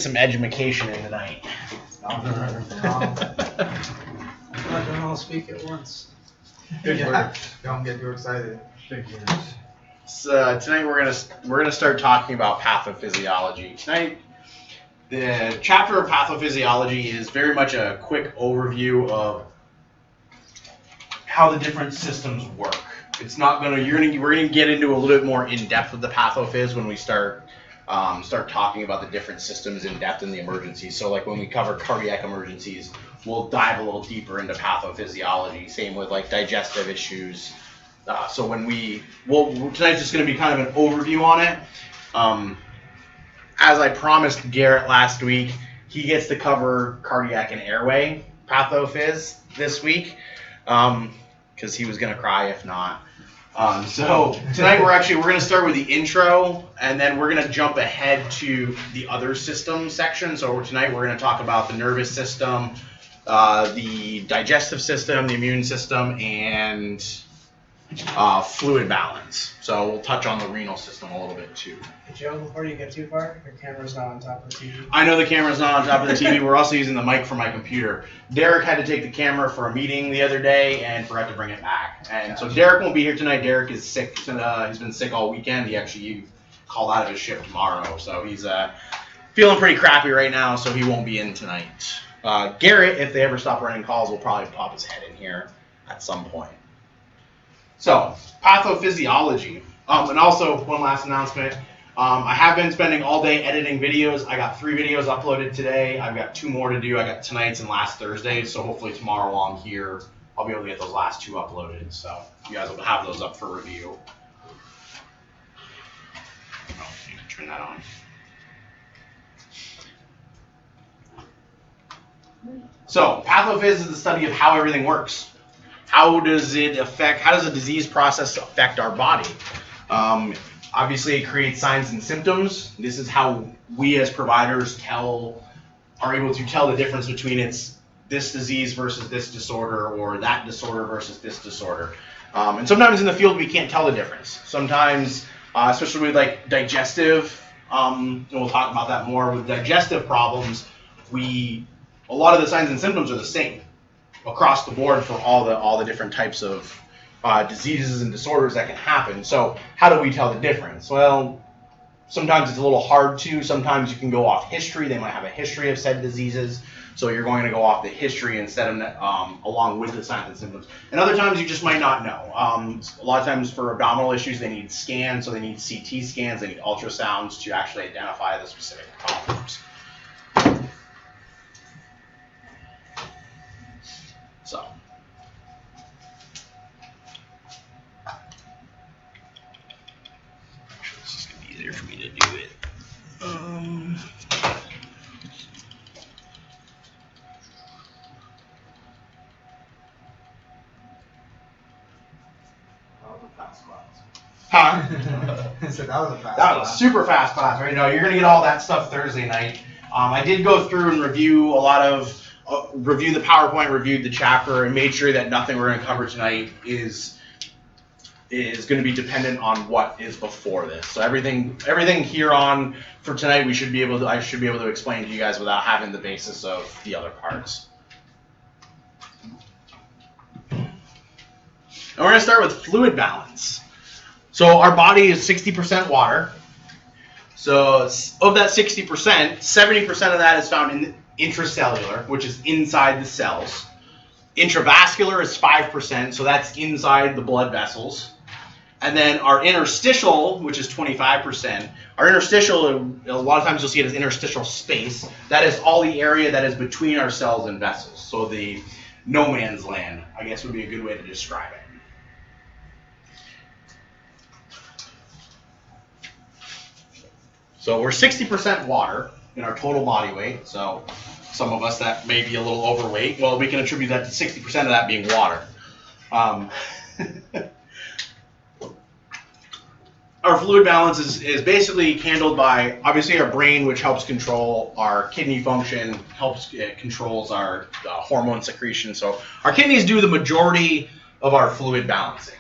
Some education in tonight. I'm not going to all speak at once. Don't get too excited. So tonight we're gonna start talking about pathophysiology. Tonight, the chapter of pathophysiology is very much a quick overview of how the different systems work. It's not gonna we're gonna get into a little bit more in depth of the pathophys when we start talking about the different systems in depth in the emergencies. So like when we cover cardiac emergencies, we'll dive a little deeper into pathophysiology. Same with like digestive issues. So when tonight's just going to be kind of an overview on it. As I promised Garrett last week, he gets to cover cardiac and airway pathophys this week because he was going to cry if not. So tonight we're going to start with the intro, and then we're going to jump ahead to the other system section. So tonight we're going to talk about the nervous system, the digestive system, the immune system, and fluid balance. So we'll touch on the renal system a little bit too. Joe, before you get too far, your camera's not on top of the TV. I know the camera's not on top of the TV. We're also using the mic for my computer. Derek had to take the camera for a meeting the other day and forgot to bring it back. And so Derek won't be here tonight. Derek is sick. He's been sick all weekend. He actually called out of his shift tomorrow. So he's feeling pretty crappy right now, so he won't be in tonight. Garrett, if they ever stop running calls, will probably pop his head in here at some point. So, pathophysiology. And also, one last announcement. I have been spending all day editing videos. I got 3 videos uploaded today. I've got 2 more to do. I got tonight's and last Thursday's. So hopefully tomorrow while I'm here, I'll be able to get those last 2 uploaded. So you guys will have those up for review. Oh, you can turn that on. So, pathophys is the study of how everything works. How does a disease process affect our body? Obviously, it creates signs and symptoms. This is how we as providers are able to tell the difference between this disease versus this disorder, or that disorder versus this disorder. And sometimes in the field, we can't tell the difference. Sometimes, especially with like digestive, and we'll talk about that more, with digestive problems, a lot of the signs and symptoms are the same across the board for all the different types of diseases and disorders that can happen. So how do we tell the difference? Well, sometimes it's a little hard to. Sometimes you can go off history. They might have a history of said diseases, so you're going to go off the history instead of along with the signs and symptoms. And other times you just might not know. A lot of times for abdominal issues, they need scans, so they need CT scans, they need ultrasounds to actually identify the specific problems. So, actually, this is going to be easier for me to do it. Huh? So that was a fast That was a super fast class, right? No, you're going to get all that stuff Thursday night. I did go through and review review the PowerPoint, reviewed the chapter, and made sure that nothing we're going to cover tonight is going to be dependent on what is before this. So everything here on for tonight, I should be able to explain to you guys without having the basis of the other parts. And we're going to start with fluid balance. So our body is 60% water. So of that 60%, 70% of that is found in intracellular, which is inside the cells. Intravascular is 5%, so that's inside the blood vessels. And then our interstitial, which is 25%, our interstitial, a lot of times you'll see it as interstitial space. That is all the area that is between our cells and vessels. So the no man's land, I guess, would be a good way to describe it. So we're 60% water in our total body weight. So some of us that may be a little overweight, well, we can attribute that to 60% of that being water. Our fluid balance is basically handled by, obviously, our brain, which helps control our kidney function, controls our hormone secretion. So our kidneys do the majority of our fluid balancing.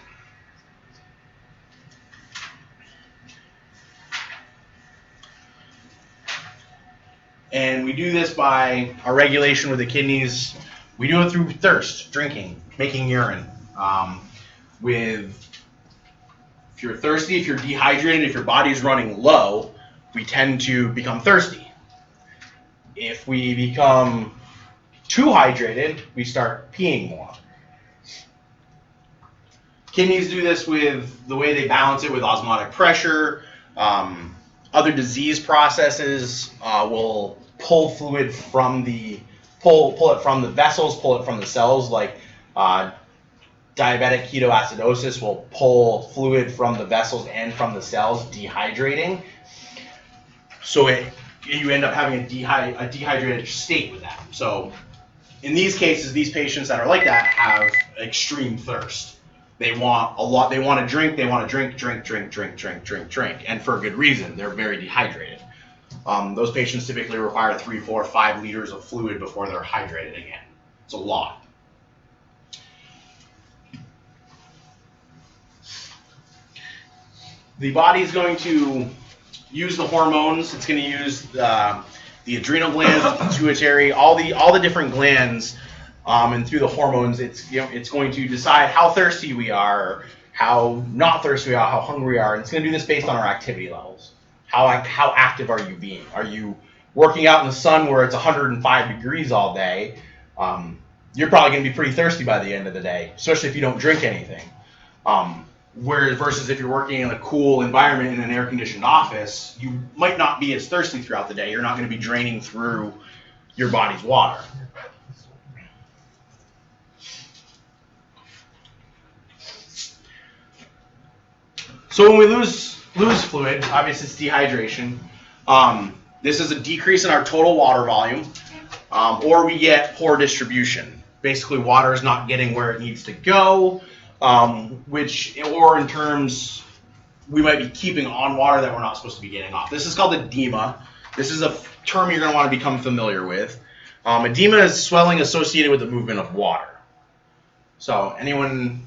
And we do this by our regulation with the kidneys. We do it through thirst, drinking, making urine. If you're thirsty, if you're dehydrated, if your body's running low, we tend to become thirsty. If we become too hydrated, we start peeing more. Kidneys do this with the way they balance it with osmotic pressure. Other disease processes will pull fluid from pull it from the vessels, pull it from the cells, like diabetic ketoacidosis will pull fluid from the vessels and from the cells, dehydrating. So you end up having a dehydrated state with that. So in these cases, these patients that are like that have extreme thirst. They want a lot. They want to drink. They want to drink, and for a good reason. They're very dehydrated. Those patients typically require 3, 4, 5 liters of fluid before they're hydrated again. It's a lot. The body is going to use the hormones. It's going to use the adrenal glands, the pituitary, all the different glands, and through the hormones, it's going to decide how thirsty we are, how not thirsty we are, how hungry we are. And it's going to do this based on our activity levels. How active are you being? Are you working out in the sun where it's 105 degrees all day? You're probably going to be pretty thirsty by the end of the day, especially if you don't drink anything. Versus if you're working in a cool environment in an air-conditioned office, you might not be as thirsty throughout the day. You're not going to be draining through your body's water. So when we lose fluid, obviously it's dehydration. This is a decrease in our total water volume, or we get poor distribution. Basically, water is not getting where it needs to go. We might be keeping on water that we're not supposed to be getting off. This is called edema. This is a term you're going to want to become familiar with. Edema is swelling associated with the movement of water. So anyone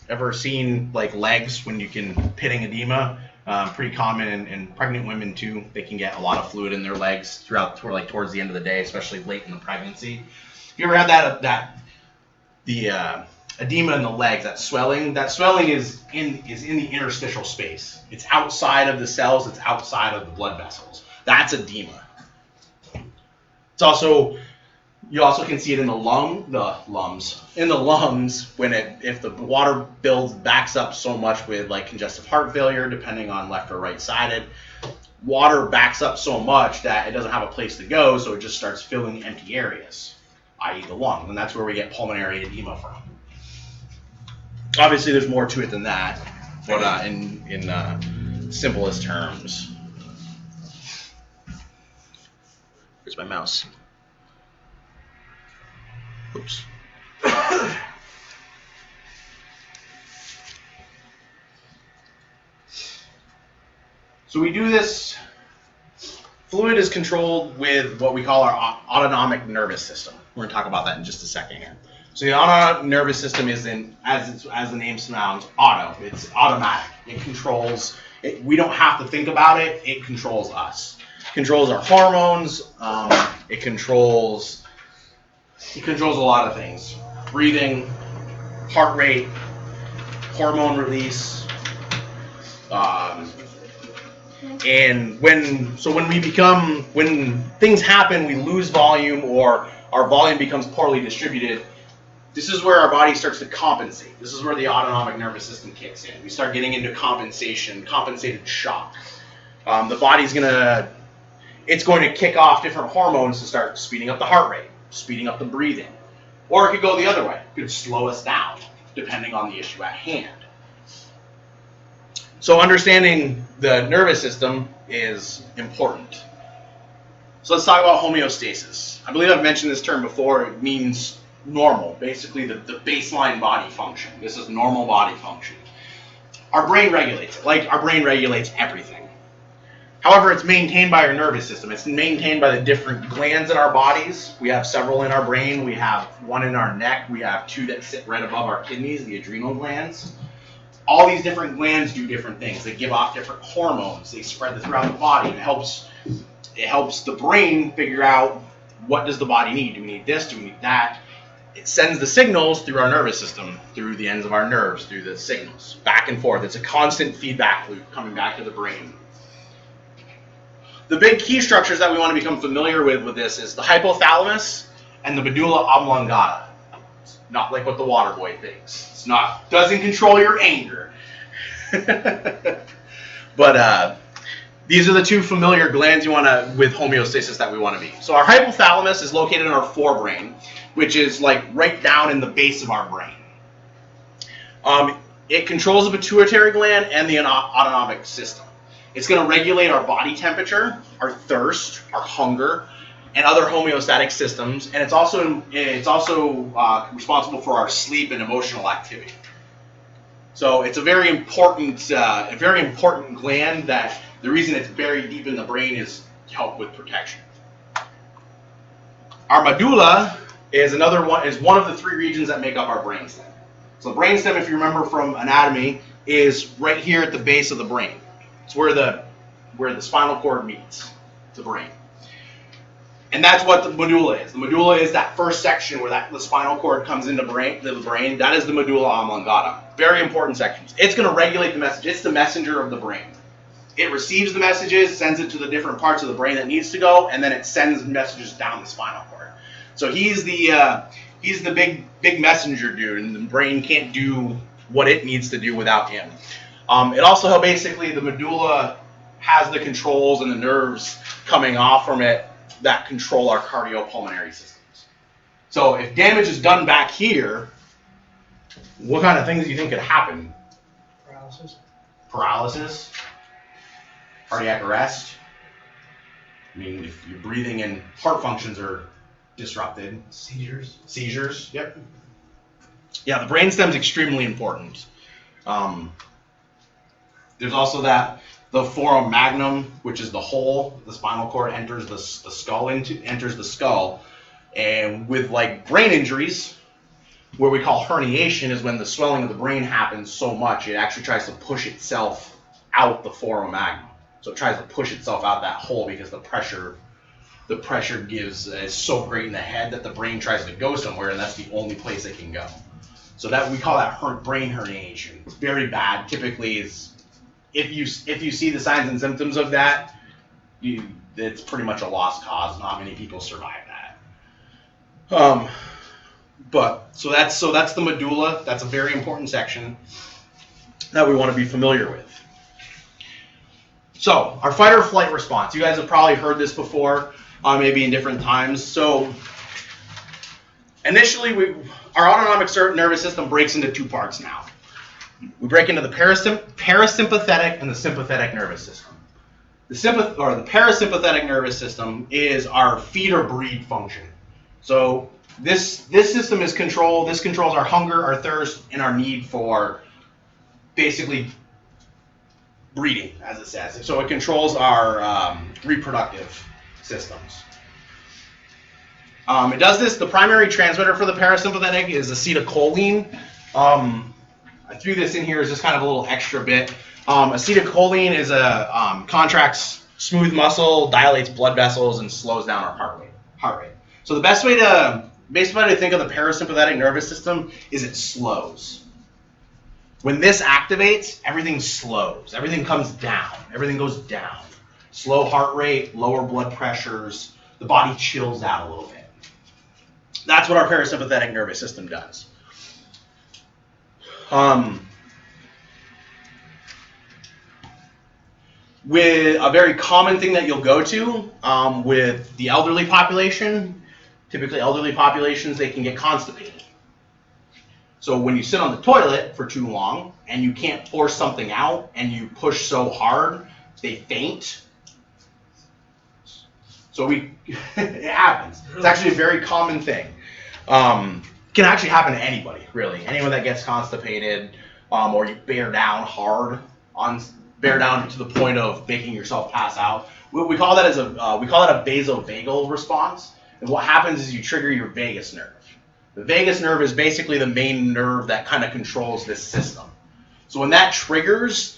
ever seen like legs when you can pitting edema? Pretty common in pregnant women too. They can get a lot of fluid in their legs towards the end of the day, especially late in the pregnancy. If you ever had the edema in the legs, that swelling is in the interstitial space. It's outside of the cells, it's outside of the blood vessels. That's edema. You also can see it in the lungs when if the water backs up so much with like congestive heart failure, depending on left or right sided, water backs up so much that it doesn't have a place to go, so it just starts filling empty areas, i.e. the lung, and that's where we get pulmonary edema from. Obviously, there's more to it than that, but in simplest terms. Here's my mouse. Oops. So we do this. Fluid is controlled with what we call our autonomic nervous system. We're going to talk about that in just a second here. So the autonomic nervous system is as the name sounds, auto. It's automatic. It controls. We don't have to think about it. It controls us. It controls our hormones. It controls a lot of things. Breathing, heart rate, hormone release. And when things happen, we lose volume or our volume becomes poorly distributed, this is where our body starts to compensate. This is where the autonomic nervous system kicks in. We start getting into compensated shock. The body's going to kick off different hormones to start speeding up the heart rate, speeding up the breathing. Or it could go the other way. It could slow us down, depending on the issue at hand. So understanding the nervous system is important. So let's talk about homeostasis. I believe I've mentioned this term before. It means normal, basically the baseline body function. This is normal body function. Our brain regulates it, like our brain regulates everything. However, it's maintained by our nervous system. It's maintained by the different glands in our bodies. We have several in our brain. We have one in our neck. We have 2 that sit right above our kidneys, the adrenal glands. All these different glands do different things. They give off different hormones. They spread throughout the body. It helps it helps the brain figure out what does the body need. Do we need this? Do we need that? It sends the signals through our nervous system, through the ends of our nerves, through the signals, back and forth. It's a constant feedback loop coming back to the brain. The big key structures that we want to become familiar with this is the hypothalamus and the medulla oblongata. It's not like what the water boy thinks. It's not, doesn't control your anger. But these are the two familiar glands you want to, with homeostasis, that we want to be. So our hypothalamus is located in our forebrain, which is like right down in the base of our brain. It controls the pituitary gland and the autonomic system. It's going to regulate our body temperature, our thirst, our hunger, and other homeostatic systems. And it's also responsible for our sleep and emotional activity. So it's a very important gland that the reason it's buried deep in the brain is to help with protection. Our medulla is one of the three regions that make up our brainstem. So the brainstem, if you remember from anatomy, is right here at the base of the brain. It's where the spinal cord meets the brain. And that's what the medulla is. The medulla is that first section where the spinal cord comes into the brain. That is the medulla oblongata. Very important sections. It's going to regulate the message. It's the messenger of the brain. It receives the messages, sends it to the different parts of the brain that needs to go, and then it sends messages down the spinal cord. So he's the big messenger dude, and the brain can't do what it needs to do without him. It also basically, the medulla has the controls and the nerves coming off from it that control our cardiopulmonary systems. So if damage is done back here, what kind of things do you think could happen? Paralysis? Cardiac arrest? I mean, if your breathing and heart functions are disrupted. Seizures, yep. Yeah, the brainstem is extremely important. There's also the foramen magnum, which is the hole the spinal cord enters the skull, and with like brain injuries, what we call herniation is when the swelling of the brain happens so much it actually tries to push itself out the foramen magnum. So it tries to push itself out that hole because the pressure is so great in the head that the brain tries to go somewhere, and that's the only place it can go. So that we call that brain herniation. It's very bad. Typically, if you see the signs and symptoms of that, it's pretty much a lost cause. Not many people survive that. So that's the medulla. That's a very important section that we want to be familiar with. So our fight or flight response. You guys have probably heard this before, maybe in different times. So initially, our autonomic nervous system breaks into two parts now. We break into the parasympathetic and the sympathetic nervous system. The parasympathetic nervous system is our feed or breed function. So this system is controlled. This controls our hunger, our thirst, and our need for basically breeding, as it says. So it controls our reproductive systems. It does this. The primary transmitter for the parasympathetic is acetylcholine. I threw this in here as just kind of a little extra bit. Acetylcholine is contracts smooth muscle, dilates blood vessels, and slows down our heart rate. So the best way to think of the parasympathetic nervous system is it slows. When this activates, everything slows. Everything comes down. Everything goes down. Slow heart rate, lower blood pressures. The body chills out a little bit. That's what our parasympathetic nervous system does. With a very common thing that you'll go to with the elderly population, typically elderly populations, they can get constipated. So when you sit on the toilet for too long and you can't force something out and you push so hard, they faint. So it happens. It's actually a very common thing. Can actually happen to anybody, really. Anyone that gets constipated, or you bear down hard, bear down to the point of making yourself pass out. We call that a vasovagal response. And what happens is you trigger your vagus nerve. The vagus nerve is basically the main nerve that kind of controls this system. So when that triggers,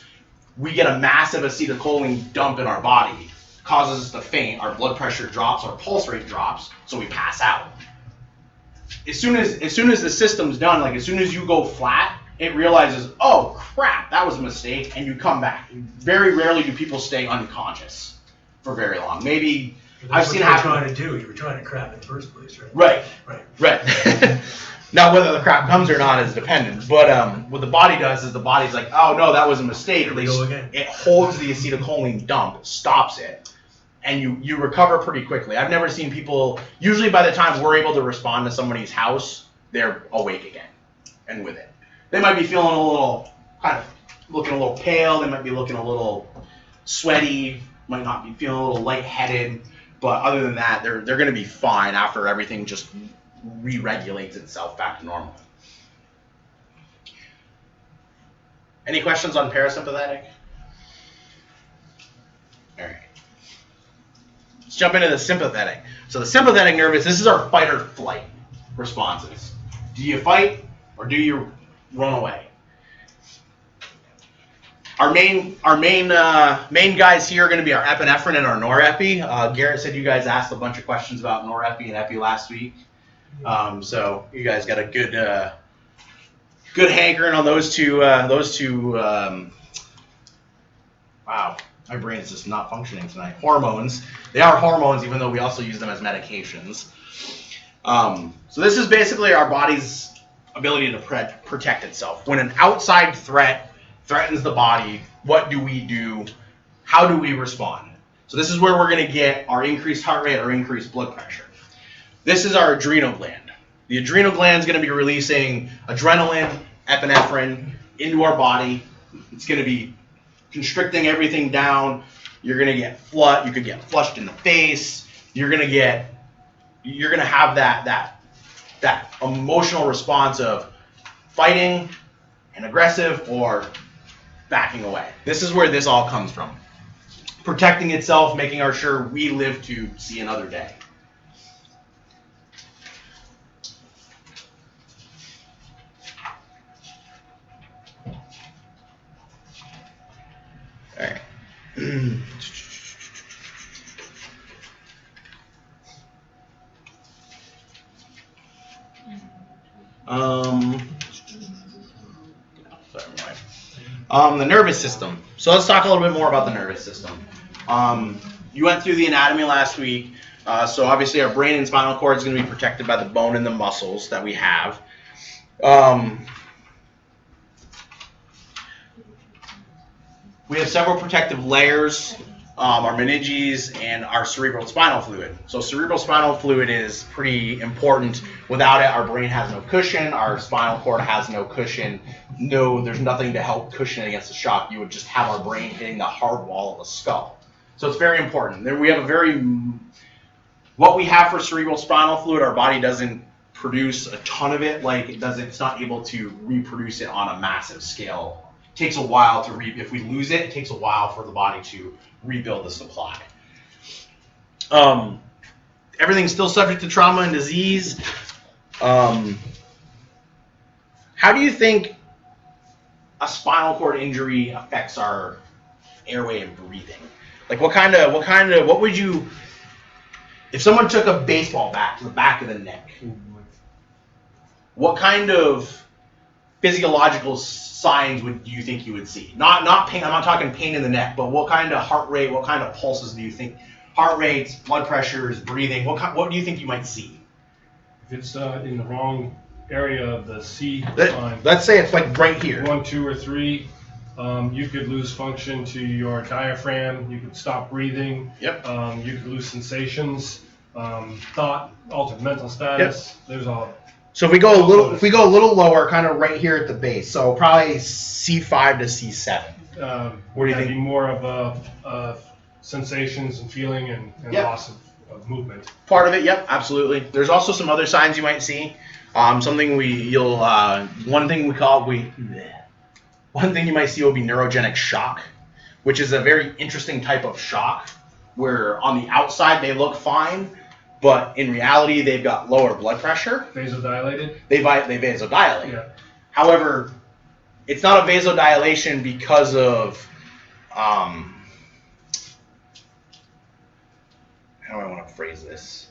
we get a massive acetylcholine dump in our body, causes us to faint, our blood pressure drops, our pulse rate drops, so we pass out. As soon as the system's done, like as soon as you go flat, it realizes, oh crap, that was a mistake, and you come back. Very rarely do people stay unconscious for very long. Maybe I've seen it happen. What you were trying to do, you were trying to crap in the first place, right? Right. Now whether the crap comes or not is dependent. But what the body does is the body's like, oh no, that was a mistake. It holds the acetylcholine dump, stops it, and you recover pretty quickly. I've never seen people, usually by the time we're able to respond to somebody's house, they're awake again and with it. They might be feeling a little, kind of looking a little pale, they might be looking a little sweaty, might not be feeling a little lightheaded, but other than that, they're going to be fine after everything just re-regulates itself back to normal. Any questions on parasympathetic? All right. Let's jump into the sympathetic. So the sympathetic nervous, this is our fight or flight responses. Do you fight or do you run away? Our main guys here are going to be our epinephrine and our norepi. Garrett said you guys asked a bunch of questions about norepi and epi last week. So you guys got a good hankering on those two. Wow, my brain is just not functioning tonight. Hormones. They are hormones, even though we also use them as medications. So this is basically our body's ability to protect itself. When an outside threat threatens the body, what do we do? How do we respond? So this is where we're going to get our increased heart rate or increased blood pressure. This is our adrenal gland. The adrenal gland is going to be releasing adrenaline, epinephrine into our body. It's going to be constricting everything down. You're going to get you could get flushed in the face. You're going to have that emotional response of fighting and aggressive or backing away. This is where this all comes from. Protecting itself, making sure we live to see another day. All right. The nervous system. So let's talk a little bit more about the nervous system. You went through the anatomy last week. So obviously our brain and spinal cord is going to be protected by the bone and the muscles that we have. We have several protective layers, our meninges and our cerebral spinal fluid. So cerebral spinal fluid is pretty important. Without it, our brain has no cushion, our spinal cord has no cushion. No, there's nothing to help cushion it against the shock. You would just have our brain hitting the hard wall of the skull. So it's very important. Then we have what we have for cerebral spinal fluid, our body doesn't produce a ton of it. Like it's not able to reproduce it on a massive scale. It takes a while if we lose it, it takes a while for the body to rebuild the supply. Everything's still subject to trauma and disease. How do you think a spinal cord injury affects our airway and breathing? Like what would you, if someone took a baseball bat to the back of the neck, what kind of physiological signs do you think you would see? Not pain, I'm not talking pain in the neck, but what kind of heart rate, what kind of pulses do you think? Heart rates, blood pressures, breathing, what do you think you might see? If it's in the wrong area of the C spine, let's say it's like right here. 1, 2, or 3, you could lose function to your diaphragm. You could stop breathing. Yep. You could lose sensations, thought, altered mental status. Yep. There's all. So if we go a little lower, kind of right here at the base, so probably C5 to C7. What do you think? Be more of sensations and feeling and yep. loss of movement. Part of it, yep, absolutely. There's also some other signs you might see. One thing you might see will be neurogenic shock, which is a very interesting type of shock where on the outside they look fine, but in reality they've got lower blood pressure. Vasodilated? They vasodilate. Yeah. However, it's not a vasodilation because of to phrase this.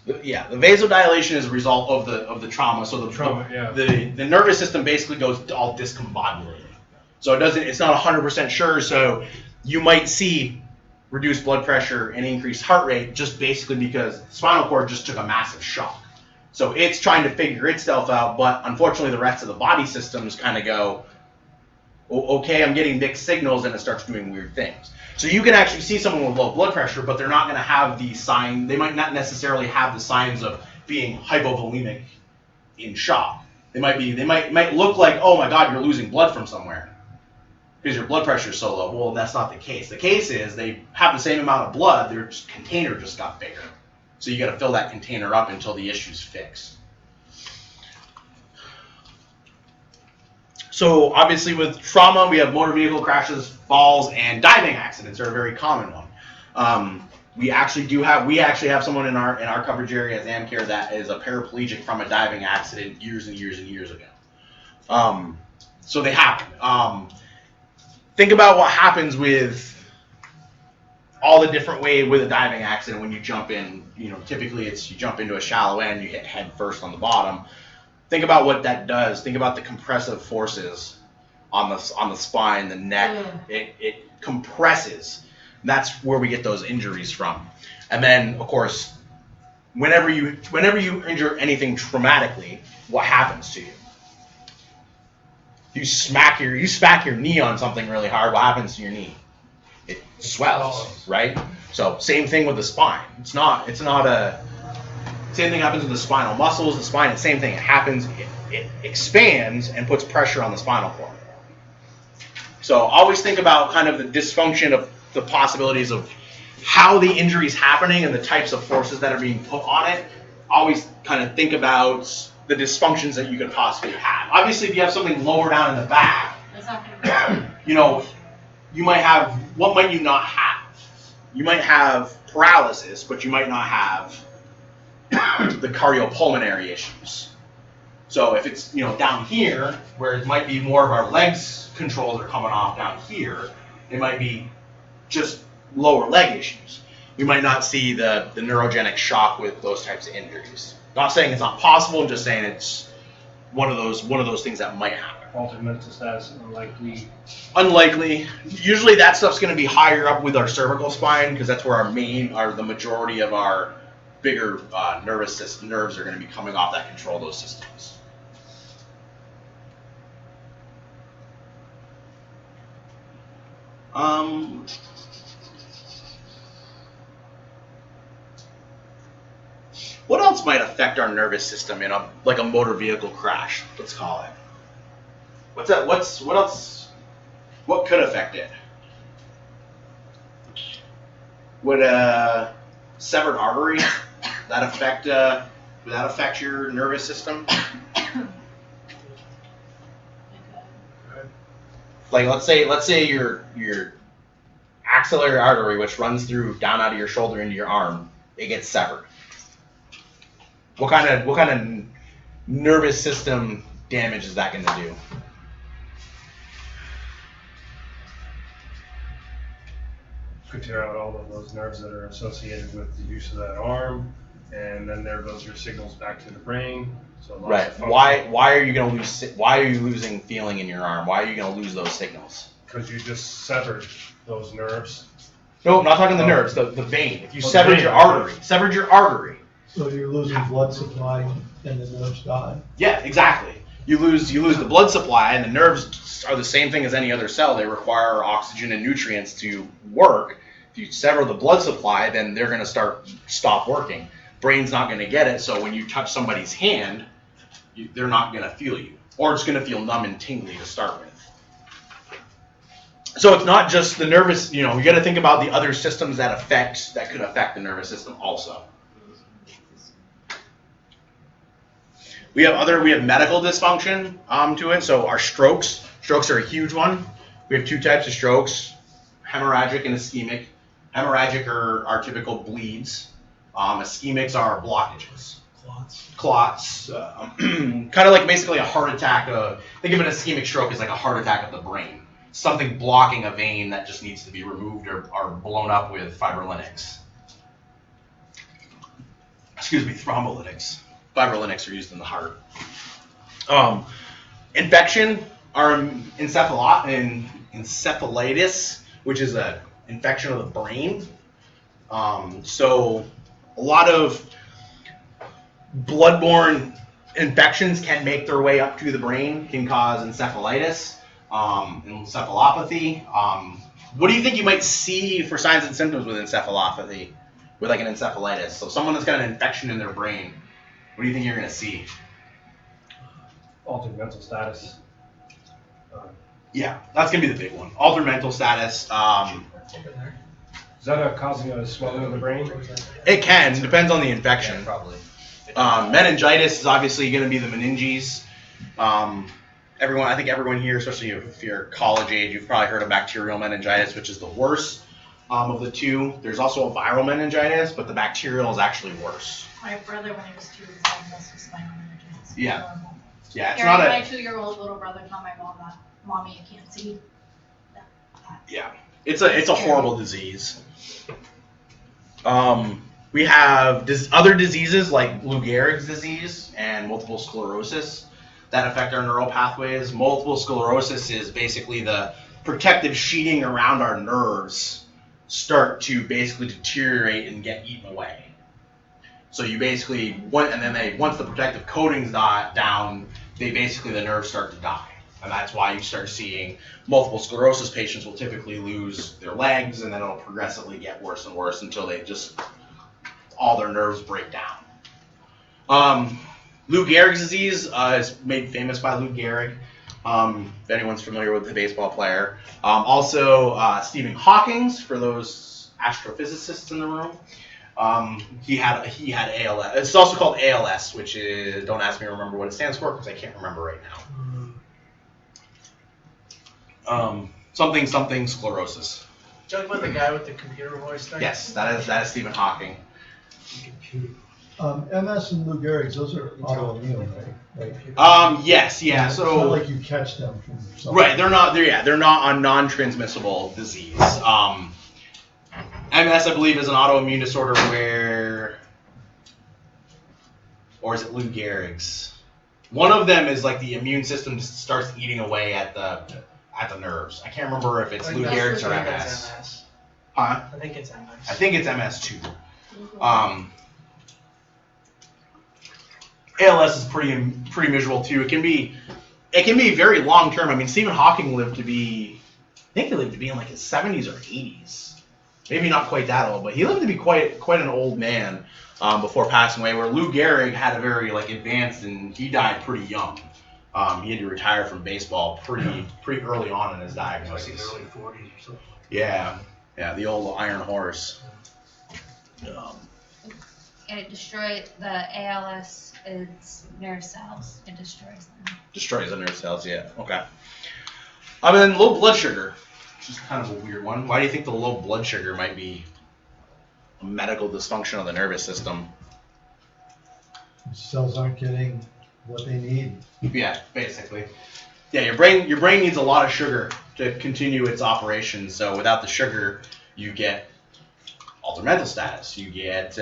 The vasodilation is a result of the trauma. So the nervous system basically goes all discombobulated. So it's not 100% sure. So you might see reduced blood pressure and increased heart rate just basically because the spinal cord just took a massive shock. So it's trying to figure itself out, but unfortunately the rest of the body systems kind of go, okay, I'm getting mixed signals, and it starts doing weird things. So you can actually see someone with low blood pressure, but they're not going to have the sign. They might not necessarily have the signs of being hypovolemic in shock. They might look like, oh my God, you're losing blood from somewhere because your blood pressure is so low. Well, that's not the case. The case is they have the same amount of blood. Their container just got bigger. So you got to fill that container up until the issue's fixed. So obviously with trauma, we have motor vehicle crashes, falls, and diving accidents are a very common one. We actually have someone in our coverage area as AmCare that is a paraplegic from a diving accident years and years and years ago. So they happen. Think about what happens with all the different ways with a diving accident when you jump in. Typically you jump into a shallow end, you hit head first on the bottom. Think about what that does. Think about the compressive forces on the spine, the neck. It compresses. That's where we get those injuries from. And then, of course, whenever you injure anything traumatically, what happens to you? You smack your knee on something really hard. What happens to your knee? It swells, right? So same thing with the spine. It's not a same thing happens with the spinal muscles, the spine. It's the same thing. It happens. It expands and puts pressure on the spinal cord. So always think about kind of the dysfunction of the possibilities of how the injury is happening and the types of forces that are being put on it. Always kind of think about the dysfunctions that you could possibly have. Obviously, if you have something lower down in the back, you might have, what might you not have? You might have paralysis, but you might not have the cardiopulmonary issues. So if it's down here, where it might be more of our legs controls are coming off down here, it might be just lower leg issues. We might not see the neurogenic shock with those types of injuries. Not saying it's not possible, I'm just saying it's one of those things that might happen. Altered mental status, Unlikely. Usually that stuff's going to be higher up with our cervical spine because that's where the majority of our bigger nerves are going to be coming off that control those systems. What else might affect our nervous system in a motor vehicle crash? Let's call it. What's that? What else? What could affect it? Would a severed artery would that affect your nervous system? Like let's say your axillary artery, which runs down out of your shoulder into your arm, it gets severed. What kind of nervous system damage is that going to do? Could tear out all of those nerves that are associated with the use of that arm, and then there goes your signals back to the brain. So right. Why are you losing feeling in your arm? Why are you going to lose those signals? Because you just severed those nerves. No, I'm not talking the nerves. The vein. If you severed your artery. So you're losing blood supply and the nerves die. Yeah, exactly. You lose the blood supply, and the nerves are the same thing as any other cell. They require oxygen and nutrients to work. If you sever the blood supply, then they're going to stop working. Brain's not going to get it, so when you touch somebody's hand, they're not going to feel you. Or it's going to feel numb and tingly to start with. So it's not just the nervous, you got to think about the other systems that could affect the nervous system also. We have medical dysfunction to it. So our strokes are a huge one. We have two types of strokes, hemorrhagic and ischemic. Hemorrhagic are our typical bleeds. Ischemics are blockages. Clots. Kind of like basically a heart attack. Think of an ischemic stroke as like a heart attack of the brain. something blocking a vein that just needs to be removed or blown up with fibrolytics. Excuse me, thrombolytics. Fibrolytics are used in the heart. Infection are encephalitis, which is an infection of the brain. So a lot of bloodborne infections can make their way up to the brain, can cause encephalitis, encephalopathy. What do you think you might see for signs and symptoms with encephalopathy, with like an encephalitis? So someone that's got an infection in their brain, what do you think you're going to see? Altered mental status. Yeah, that's going to be the big one. Altered mental status. Is that causing a swelling of the brain? It can, depends on the infection. Yeah, probably. Meningitis is obviously going to be the meninges. I think everyone here, especially if you're college age, you've probably heard of bacterial meningitis, which is the worst of the two. There's also a viral meningitis, but the bacterial is actually worse. My brother, when he was 2, was diagnosed with spinal meningitis. Yeah. Yeah, it's Gary, not my 2-year-old little brother told my mom that, "Mommy, you can't see." Yeah, it's a horrible disease. We have other diseases like Lou Gehrig's disease and multiple sclerosis that affect our neural pathways. Multiple sclerosis is basically the protective sheeting around our nerves start to basically deteriorate and get eaten away. So you basically, once the protective coating's down, the nerves start to die. And that's why you start seeing multiple sclerosis patients will typically lose their legs, and then it'll progressively get worse and worse until all their nerves break down. Lou Gehrig's disease is made famous by Lou Gehrig, if anyone's familiar with the baseball player. Also, Stephen Hawking's, for those astrophysicists in the room. He had ALS. It's also called ALS, which is, don't ask me to remember what it stands for because I can't remember right now. Something sclerosis. Talking about the guy with the computer voice thing? Yes, that is Stephen Hawking. MS and Lou Gehrig's, those are autoimmune, right? Yes, yeah. It's So not like you catch them from something. right, they're not a non-transmissible disease. MS, I believe, is an autoimmune disorder or is it Lou Gehrig's? One of them is like the immune system just starts eating away at the nerves. I can't remember if it's Lou Gehrig's or MS. Huh? I think it's MS. I think it's MS too. ALS is pretty miserable too. It can be very long term. I mean, Stephen Hawking lived to be in like his 70s or 80s. Maybe not quite that old, but he lived to be quite an old man before passing away. Where Lou Gehrig had a very advanced, and he died pretty young. He had to retire from baseball pretty early on in his diagnosis. Like in the early 40s or something. Yeah, the old Iron Horse. And it destroys the ALS. It's nerve cells. It destroys them. Destroys the nerve cells. Yeah. Okay. And then low blood sugar, which is kind of a weird one. Why do you think the low blood sugar might be a medical dysfunction of the nervous system? Cells aren't getting what they need. Yeah, basically. Yeah, your brain needs a lot of sugar to continue its operation. So without the sugar, you get altered mental status. You get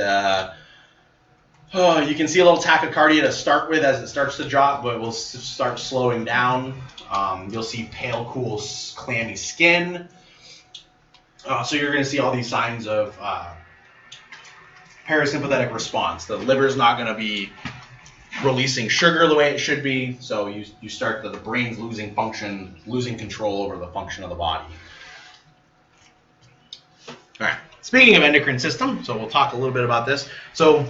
you can see a little tachycardia to start with as it starts to drop, but will start slowing down. You'll see pale, cool, clammy skin. So you're going to see all these signs of parasympathetic response. The liver's not going to be releasing sugar the way it should be, so you start the brain's losing control over the function of the body. All right. Speaking of endocrine system, so we'll talk a little bit about this. So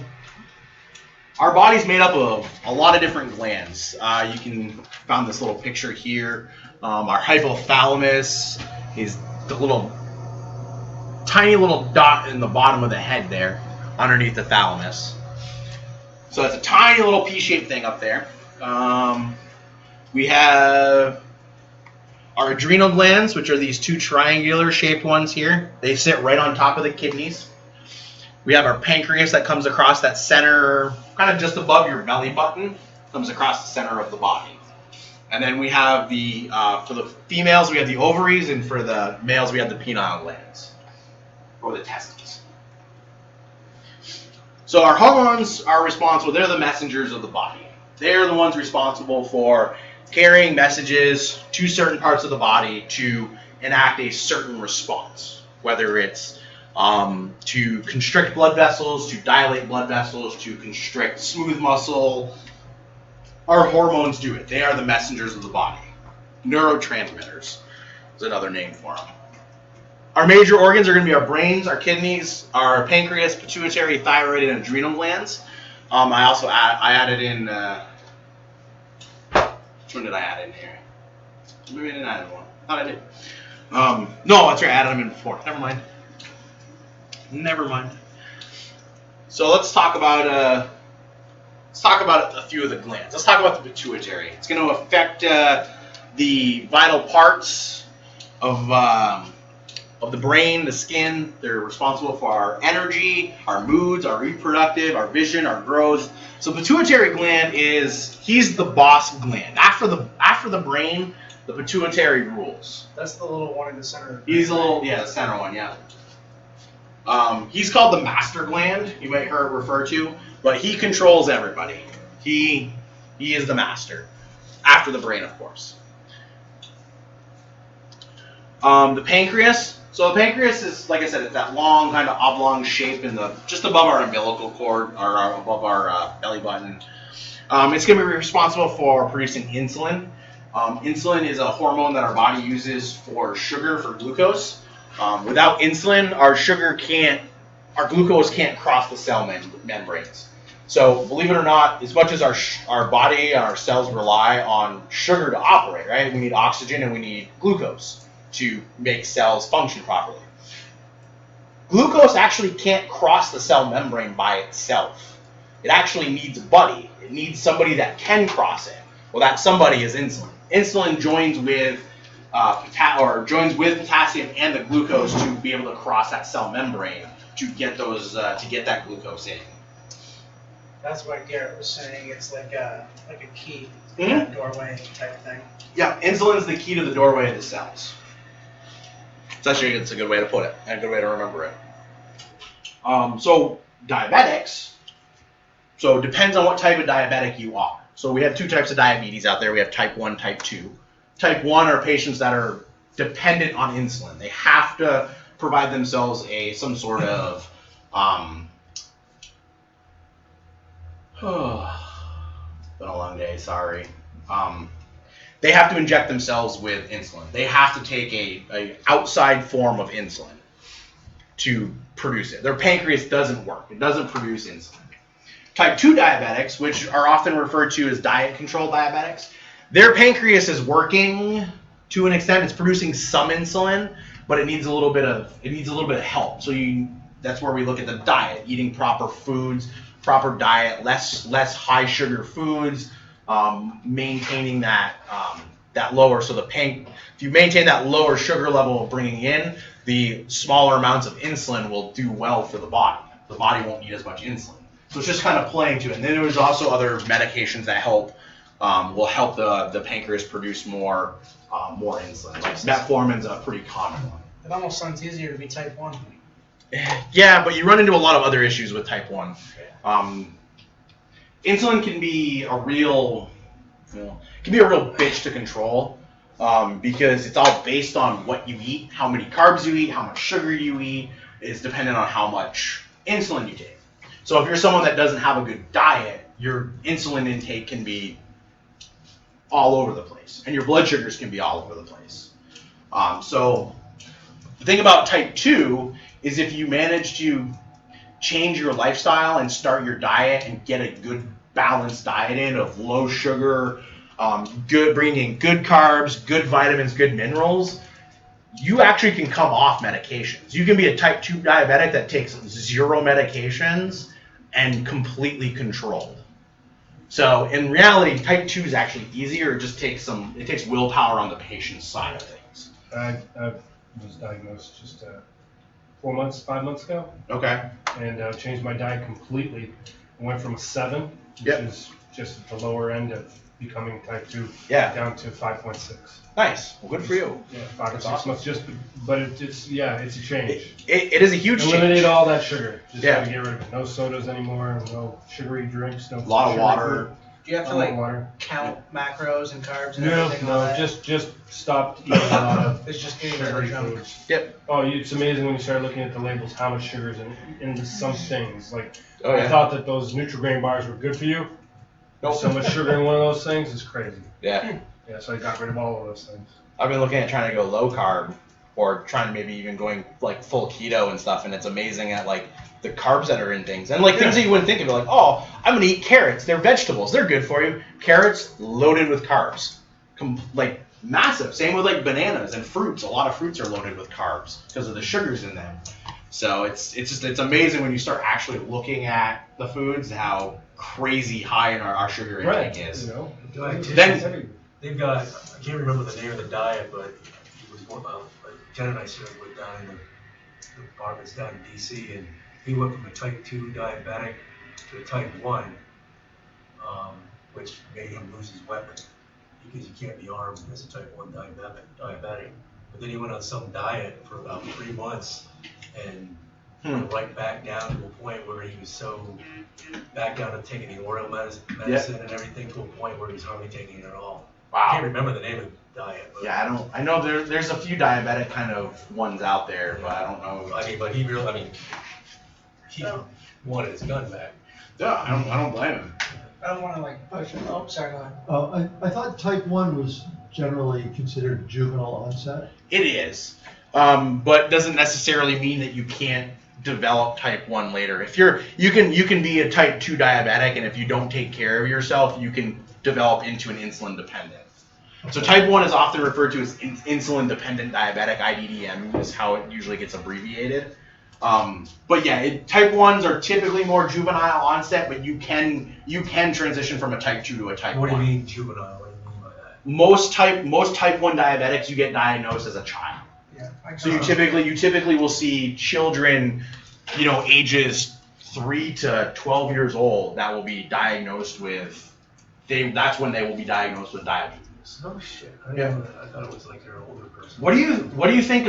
our body's made up of a lot of different glands. You can found this little picture here. Our hypothalamus is the tiny little dot in the bottom of the head there, underneath the thalamus. So it's a tiny little pea-shaped thing up there. We have our adrenal glands, which are these two triangular shaped ones here. They sit right on top of the kidneys. We have our pancreas that comes across that center, kind of just above your belly button, comes across the center of the body. And then we have the, for the females, we have the ovaries, and for the males, we have the penile glands, or the testes. So our hormones are responsible, they're the messengers of the body. They're the ones responsible for carrying messages to certain parts of the body to enact a certain response, whether it's to constrict blood vessels, to dilate blood vessels, to constrict smooth muscle. Our hormones do it. They are the messengers of the body. Neurotransmitters is another name for them. Our major organs are going to be our brains, our kidneys, our pancreas, pituitary, thyroid, and adrenal glands. I also added in. Which one did I add in here? Maybe I didn't add in one. I thought I did. No, that's right. I added them in before. Never mind. So let's talk about a few of the glands. Let's talk about the pituitary. It's going to affect the vital parts of the brain, the skin. They're responsible for our energy, our moods, our reproductive, our vision, our growth. So pituitary gland he's the boss gland. After the brain, the pituitary rules. That's the little one in the center. He's the center one, yeah. He's called the master gland, you might hear it referred to, but he controls everybody. He is the master. After the brain, of course. The pancreas. So the pancreas is, like I said, it's that long, kind of oblong shape just above our umbilical cord, or above our belly button. It's going to be responsible for producing insulin. Insulin is a hormone that our body uses for sugar, for glucose. Without insulin, our glucose can't cross the cell membranes. So believe it or not, as much as our body and our cells rely on sugar to operate, right? We need oxygen and we need glucose to make cells function properly. Glucose actually can't cross the cell membrane by itself. It actually needs a buddy. It needs somebody that can cross it. Well, that somebody is insulin. Insulin joins with potassium and the glucose to be able to cross that cell membrane to get that glucose in. That's what Garrett was saying. It's like a key, Mm-hmm. doorway type thing. Yeah, insulin's the key to the doorway of the cells. It's a good way to put it, and a good way to remember it. So diabetics. So it depends on what type of diabetic you are. So we have two types of diabetes out there. We have type 1, type 2. Type 1 are patients that are dependent on insulin. They have to provide themselves some sort of been a long day, sorry. They have to inject themselves with insulin. They have to take a outside form of insulin to produce it. Their pancreas doesn't work. It doesn't produce insulin. Type 2 diabetics, which are often referred to as diet-controlled diabetics, their pancreas is working to an extent. It's producing some insulin, but it needs a little bit of help. So that's where we look at the diet, eating proper foods, proper diet, less high sugar foods, maintaining that lower. So if you maintain that lower sugar level of bringing in, the smaller amounts of insulin will do well for the body. The body won't need as much insulin. So it's just kind of playing to it. And then there's also other medications that will help the pancreas produce more insulin. Like metformin's a pretty common one. It almost sounds easier to be type 1. Yeah, but you run into a lot of other issues with type 1. Insulin can be a real bitch to control because it's all based on what you eat, how many carbs you eat, how much sugar you eat. Is dependent on how much insulin you take. So if you're someone that doesn't have a good diet, your insulin intake can be all over the place, and your blood sugars can be all over the place. So the thing about type 2 is if you manage to change your lifestyle and start your diet and get a good balanced diet in of low sugar, bringing in good carbs, good vitamins, good minerals, you actually can come off medications. You can be a type 2 diabetic that takes 0 medications and completely controlled. So in reality, type 2 is actually easier. It just takes willpower on the patient's side of things. I was diagnosed just 5 months ago. Okay. And changed my diet completely. I went from a 7, which is just at the lower end of becoming type 2 Yeah. down to 5.6. Nice. Well, good for you. Yeah, 5 or That's 6 awesome. months. But it's a change. It is a huge Eliminate change. all that sugar. Just Yeah. gotta get rid of it. No sodas anymore. No sugary drinks. No A lot of sugary water. food. Do you have to No like water. count macros and carbs and No, everything? all no, that? just stopped eating a lot of It's just getting rid of sugary the junk. foods. Yep. Oh, it's amazing when you start looking at the labels how much sugar is in some things. Like Oh I yeah. thought that those Nutri-Grain bars were good for you. Nope. So much sugar in one of those things is crazy. Yeah. Yeah, so I got rid of all of those things. I've been looking at trying to go low carb, or trying maybe even going like full keto and stuff, and it's amazing at like the carbs that are in things, and like things that you wouldn't think of, like, oh, I'm gonna eat carrots. They're vegetables. They're good for you. Carrots loaded with carbs, like massive. Same with like bananas and fruits. A lot of fruits are loaded with carbs because of the sugars in them. So it's amazing when you start actually looking at the foods how crazy high in our sugar intake is. You know, Then They've got, I can't remember the name of the diet, but it was one, Jen and I served with down in the apartments down in DC, and he went from a type 2 diabetic to a type 1, which made him lose his weapon, because you can't be armed as a type 1 diabetic. But then he went on some diet for about 3 months, and went right back down to a point where he was so back down to taking the oral medicine and everything, to a point where he was hardly taking it at all. I can't wow. remember the name of the diet. But Yeah, I know there's a few diabetic kind of ones out there, but I don't know. I mean, but he really, he wanted his gun back. Yeah, I don't blame him. I don't want to like push it. Oh, sorry, go ahead. I thought type 1 was generally considered juvenile onset. It is, but doesn't necessarily mean that you can't develop type 1 later. If you can be a type 2 diabetic, and if you don't take care of yourself, you can develop into an insulin dependent. So type 1 is often referred to as insulin dependent diabetic. IDDM is how it usually gets abbreviated. But yeah, type 1s are typically more juvenile onset, but you can transition from a type 2 to a type 1. What do you mean juvenile? What do you mean by that? Most type 1 diabetics, you get diagnosed as a child. Yeah. So you typically will see children, ages 3 to 12 years old that will be diagnosed with. That's when they will be diagnosed with diabetes. Oh shit! I thought it was like they're an older person. What do you think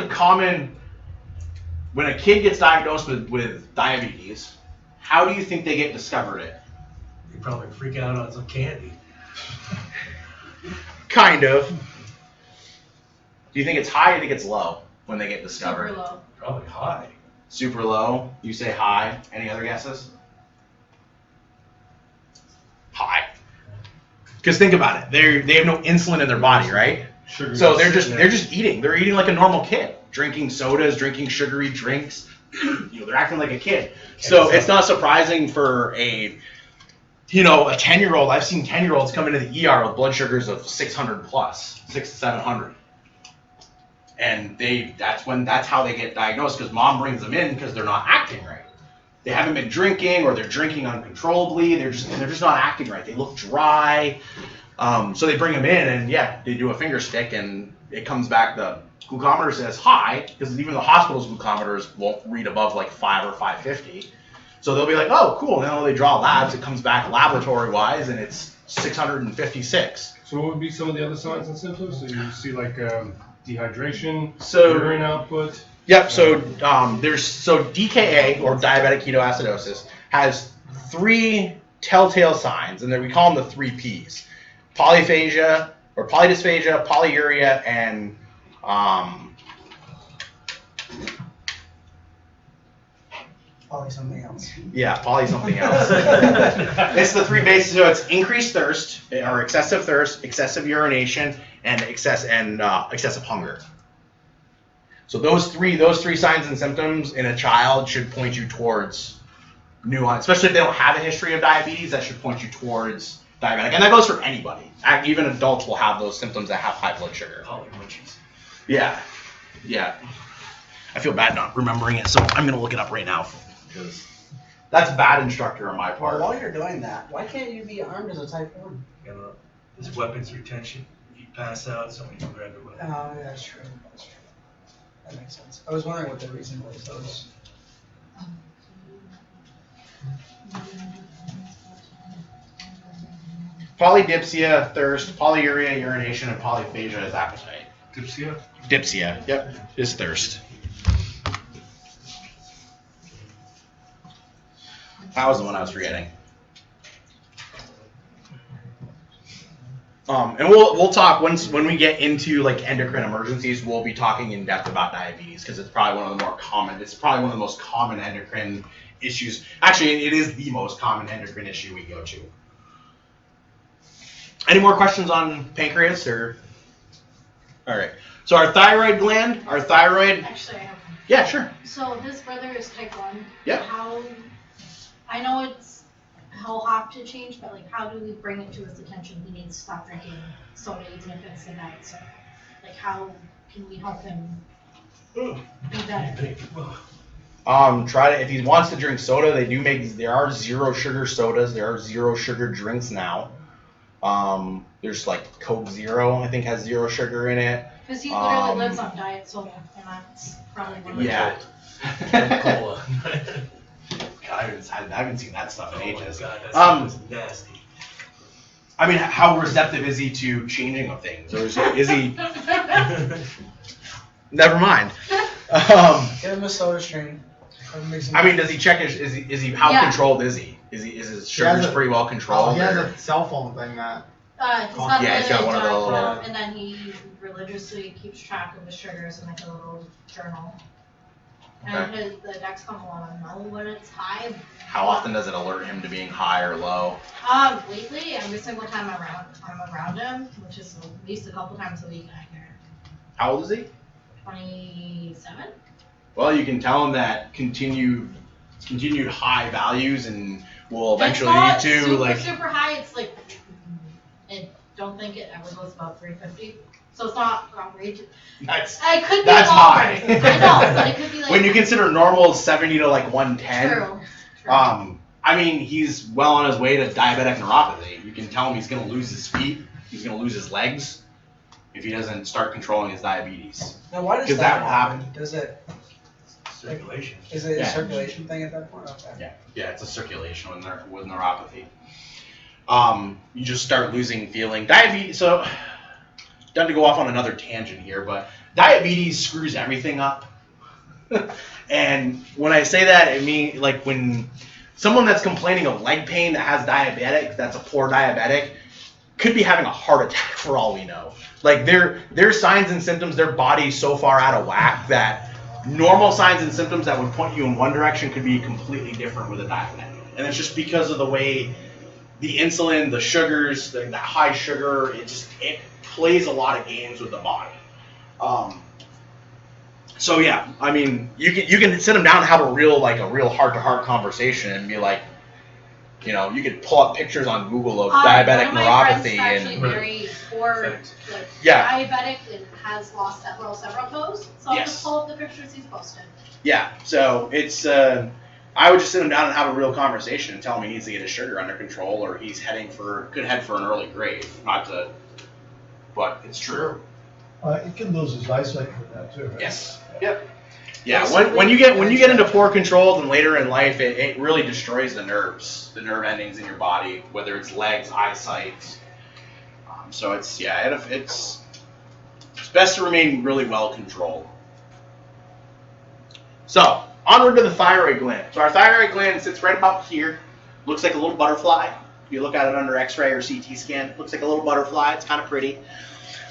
when a kid gets diagnosed with diabetes? How do you think they get discovered it? They probably freak out on some candy. Kind of. Do you think it's high or do you think it's low when they get discovered? Super low. Probably high. Super low. You say high. Any other guesses? High. Because think about it. They have no insulin in their body, right? sugar. So they're just eating. They're eating like a normal kid, drinking sodas, drinking sugary drinks. They're acting like a kid. So it's not surprising for a 10-year-old. I've seen 10-year-olds come into the ER with blood sugars of 600 plus, 600 to 700. And that's how they get diagnosed, because mom brings them in because they're not acting right. They haven't been drinking, or they're drinking uncontrollably. They're just not acting right. They look dry. So they bring them in, and they do a finger stick, and it comes back. The glucometer says high, because even the hospital's glucometers won't read above like 5 or 550. So they'll be like, oh, cool. Now they draw labs. It comes back laboratory-wise, and it's 656. So what would be some of the other signs and symptoms? So you see like dehydration, So urine output. Yep. So DKA, or diabetic ketoacidosis, has 3 telltale signs, and then we call them the 3 Ps: polyphagia or polydysphagia, polyuria, and Probably something else. poly something else. It's the 3 bases. So it's increased thirst, or excessive thirst, excessive urination, and excessive hunger. So those three signs and symptoms in a child should point you towards nuance, especially if they don't have a history of diabetes. That should point you towards diabetic, and that goes for anybody. Even adults will have those symptoms that have high blood sugar. Polymunchies. Yeah. I feel bad not remembering it, so I'm gonna look it up right now, because that's bad instructor on my Well, part. while you're doing that, why can't you be armed as a type 1? There's weapons retention. You pass out, somebody can grab your weapon. Oh, yeah, that's true. That makes sense. I was wondering what the reason was. Polydipsia, thirst, polyuria, urination, and polyphagia is appetite. Dipsia? Dipsia, yep, is thirst. That was the one I was forgetting. And we'll talk when we get into like endocrine emergencies. We'll be talking in depth about diabetes because it's probably one of the more common. It's probably one of the most common endocrine issues. Actually, it is the most common endocrine issue we go to. Any more questions on pancreas or? All right. So our thyroid gland, Actually, I have one. Yeah, sure. So his brother is type 1. Yep. How, I know he'll have to change, but like how do we bring it to his attention? He needs to stop drinking soda even if it's a diet soda. Like how can we help him be better? Try to, if he wants to drink soda, there are 0 sugar sodas, there are 0 sugar drinks now. There's like Coke Zero, I think has 0 sugar in it. Because he literally lives on diet soda, and that's probably one of the Yeah. Cola. God, I haven't seen that stuff in ages. God, that stuff is nasty. I mean, how receptive is he to changing of things? Or is he? Never mind. Get him a soda stream. I mean, does he check is he how Yeah. controlled is he? Is his sugars a- pretty well Oh, controlled? he has or- a cell phone thing that. He's got Yeah, he's got one of diet those soda, little- and then he religiously keeps track of his sugars in like a little journal. And the Dexcom will let him know when it's high. How often does it alert him to being high or low? Lately, every single time I'm around him, which is at least a couple times a week, I hear it. How old is he? 27? Well, you can tell him that continued high values and will eventually lead It's to not super, like super high. It's like, I don't think it ever goes above 350. So it's not outrageous. that's I could be That's lower. high. I know, but it could be like. when you consider normal is 70 to like 110. True. I mean, he's well on his way to diabetic neuropathy. You can tell him he's going to lose his feet, he's going to lose his legs if he doesn't start controlling his diabetes. Now, why does 'Cause that that will happen? Does it? Circulation. Is it Yeah. a circulation thing at that point? Okay. Yeah, it's a circulation with neuropathy. You just start losing feeling. Diabetes, so, done to go off on another tangent here, but diabetes screws everything up. And when I say that, I mean, like when someone that's complaining of leg pain that has that's a poor diabetic, could be having a heart attack for all we know. Like their signs and symptoms, their body's so far out of whack that normal signs and symptoms that would point you in one direction could be completely different with a diabetic. And it's just because of the way the insulin, the sugars, that high sugar, it plays a lot of games with the body. So yeah, I mean, you can sit them down and have a real heart-to-heart conversation and be like, you know, you could pull up pictures on Google of diabetic one of my neuropathy friends is actually and very poor, Thanks. like Yeah. diabetic and has lost several toes. So I'll Yes. just pull up the pictures he's posted. yeah. So it's I would just sit him down and have a real conversation and tell him he needs to get his sugar under control or he's could head for an early grave. But it's true. It can lose his eyesight from that too, right? Yes. Yep. Yeah. When you get into poor control, then later in life, it really destroys the nerves, the nerve endings in your body, whether it's legs, eyesight. So it's best to remain really well controlled. So onward to the thyroid gland. So our thyroid gland sits right about here. Looks like a little butterfly. If you look at it under X-ray or CT scan, it looks like a little butterfly. It's kind of pretty.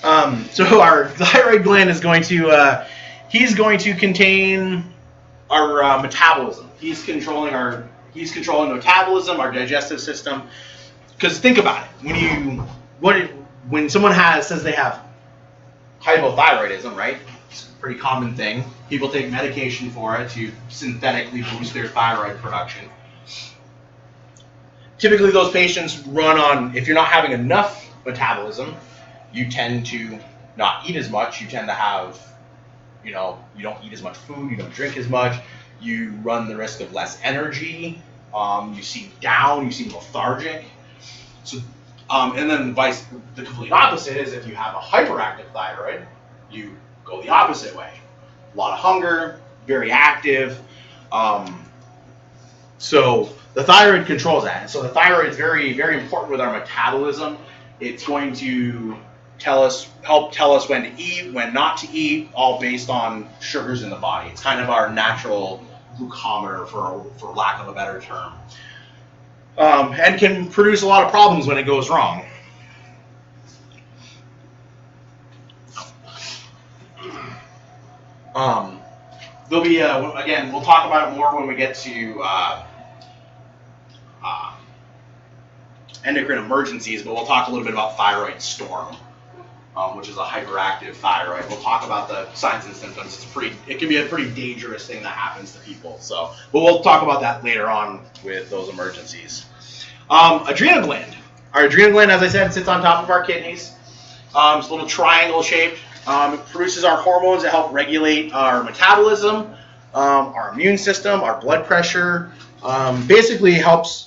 So our thyroid gland is going to he's going to contain our metabolism. He's controlling metabolism, our digestive system. Because think about it, when someone says they have hypothyroidism, right? It's a pretty common thing. People take medication for it to synthetically boost their thyroid production. Typically, those patients run on, if you're not having enough metabolism, you tend to not eat as much. You tend to have, you don't eat as much food. You don't drink as much. You run the risk of less energy. You seem down. You seem lethargic. So, and then the complete opposite is if you have a hyperactive thyroid, you go the opposite way. A lot of hunger, very active. So The thyroid controls that. So the thyroid is very, very important with our metabolism. It's going to help tell us when to eat, when not to eat, all based on sugars in the body. It's kind of our natural glucometer, for lack of a better term. And can produce a lot of problems when it goes wrong. There'll be, again, we'll talk about it more when we get to endocrine emergencies, but we'll talk a little bit about thyroid storm, which is a hyperactive thyroid. We'll talk about the signs and symptoms. It can be a pretty dangerous thing that happens to people. So, but we'll talk about that later on with those emergencies. Adrenal gland. Our adrenal gland, as I said, sits on top of our kidneys. It's a little triangle shaped. It produces our hormones that help regulate our metabolism, our immune system, our blood pressure. Basically helps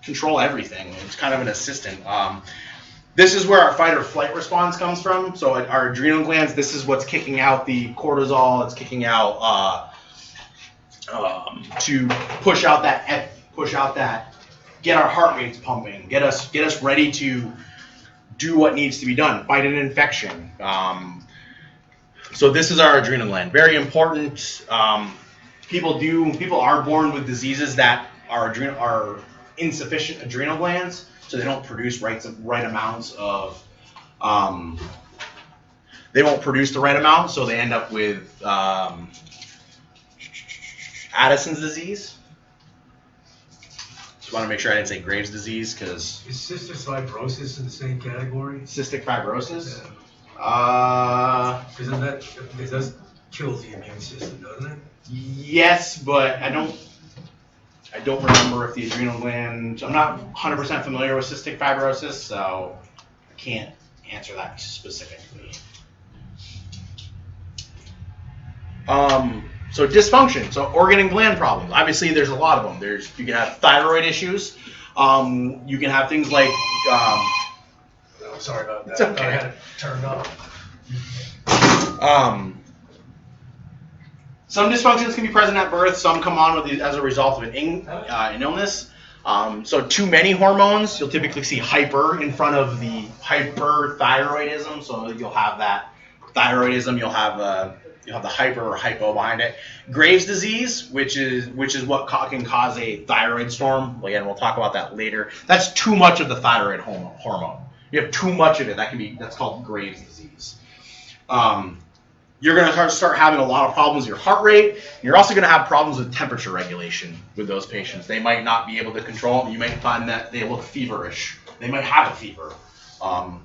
control everything. It's kind of an assistant. This is where our fight or flight response comes from. So our adrenal glands, this is what's kicking out the cortisol. It's kicking out to push out that, get our heart rates pumping, get us ready to do what needs to be done, fight an infection. So this is our adrenal gland, very important. People are born with diseases that are insufficient adrenal glands, so they don't produce right amounts of. They won't produce the right amount, so they end up with Addison's disease. Just want to make sure I didn't say Graves' disease, because Is cystic fibrosis in the same category? cystic fibrosis. Because it does kill the immune system, doesn't it? Yes, but I don't remember if the adrenal gland. I'm not 100% familiar with cystic fibrosis, so I can't answer that specifically. So dysfunction, so organ and gland problems. Obviously, there's a lot of them. You can have thyroid issues. You can have things like. Sorry about that. It's okay. I had it turned off. Some dysfunctions can be present at birth. Some come on as a result of an illness. So too many hormones, you'll typically see hyper in front of the hyperthyroidism. So you'll have that thyroidism. You'll have the hyper or hypo behind it. Graves' disease, which is what can cause a thyroid storm. Again, we'll talk about that later. That's too much of the thyroid hormone. You have too much of it. That's called Graves' disease. You're going to start having a lot of problems with your heart rate. You're also going to have problems with temperature regulation with those patients. They might not be able to control it. You might find that they look feverish. They might have a fever.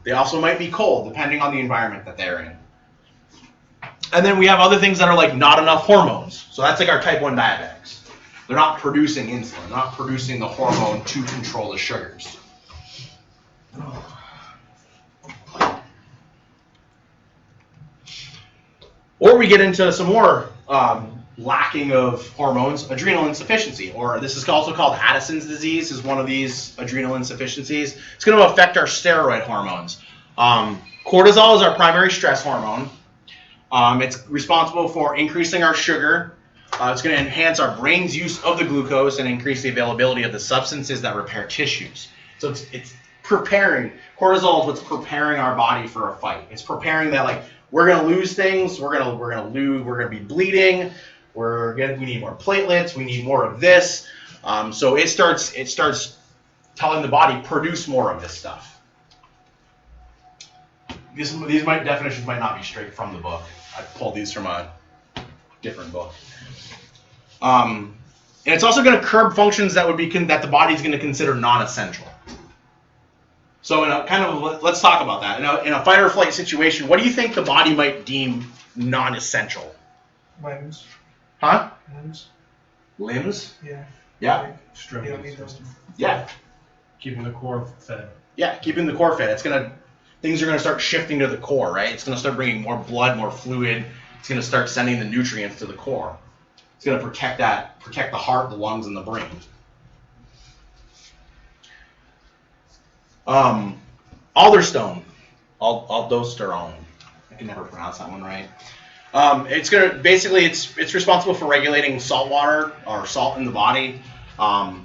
They also might be cold, depending on the environment that they're in. And then we have other things that are like not enough hormones. So that's like our type 1 diabetics. They're not producing insulin. They're not producing the hormone to control the sugars. Or we get into some more lacking of hormones, adrenal insufficiency, or this is also called Addison's disease, is one of these adrenal insufficiencies. It's going to affect our steroid hormones. Cortisol is our primary stress hormone. It's responsible for increasing our sugar. It's going to enhance our brain's use of the glucose and increase the availability of the substances that repair tissues. So it's preparing. Cortisol is what's preparing our body for a fight. It's preparing that, like, we're going to lose things. We're going to be bleeding. We need more platelets. We need more of this. So it starts telling the body, produce more of this stuff. These definitions might not be straight from the book. I pulled these from a different book. And it's also going to curb functions that the body's going to consider non-essential. So let's talk about that. In a fight or flight situation, what do you think the body might deem non-essential? Limbs. Huh? Limbs. Limbs? Yeah. Yeah. Extremity system. Yeah. Keeping the core fed. Yeah, keeping the core fed. Things are going to start shifting to the core, right? It's going to start bringing more blood, more fluid. It's going to start sending the nutrients to the core. It's going to protect the heart, the lungs, and the brain. Aldosterone. I can never pronounce that one right. It's responsible for regulating salt water or salt in the body.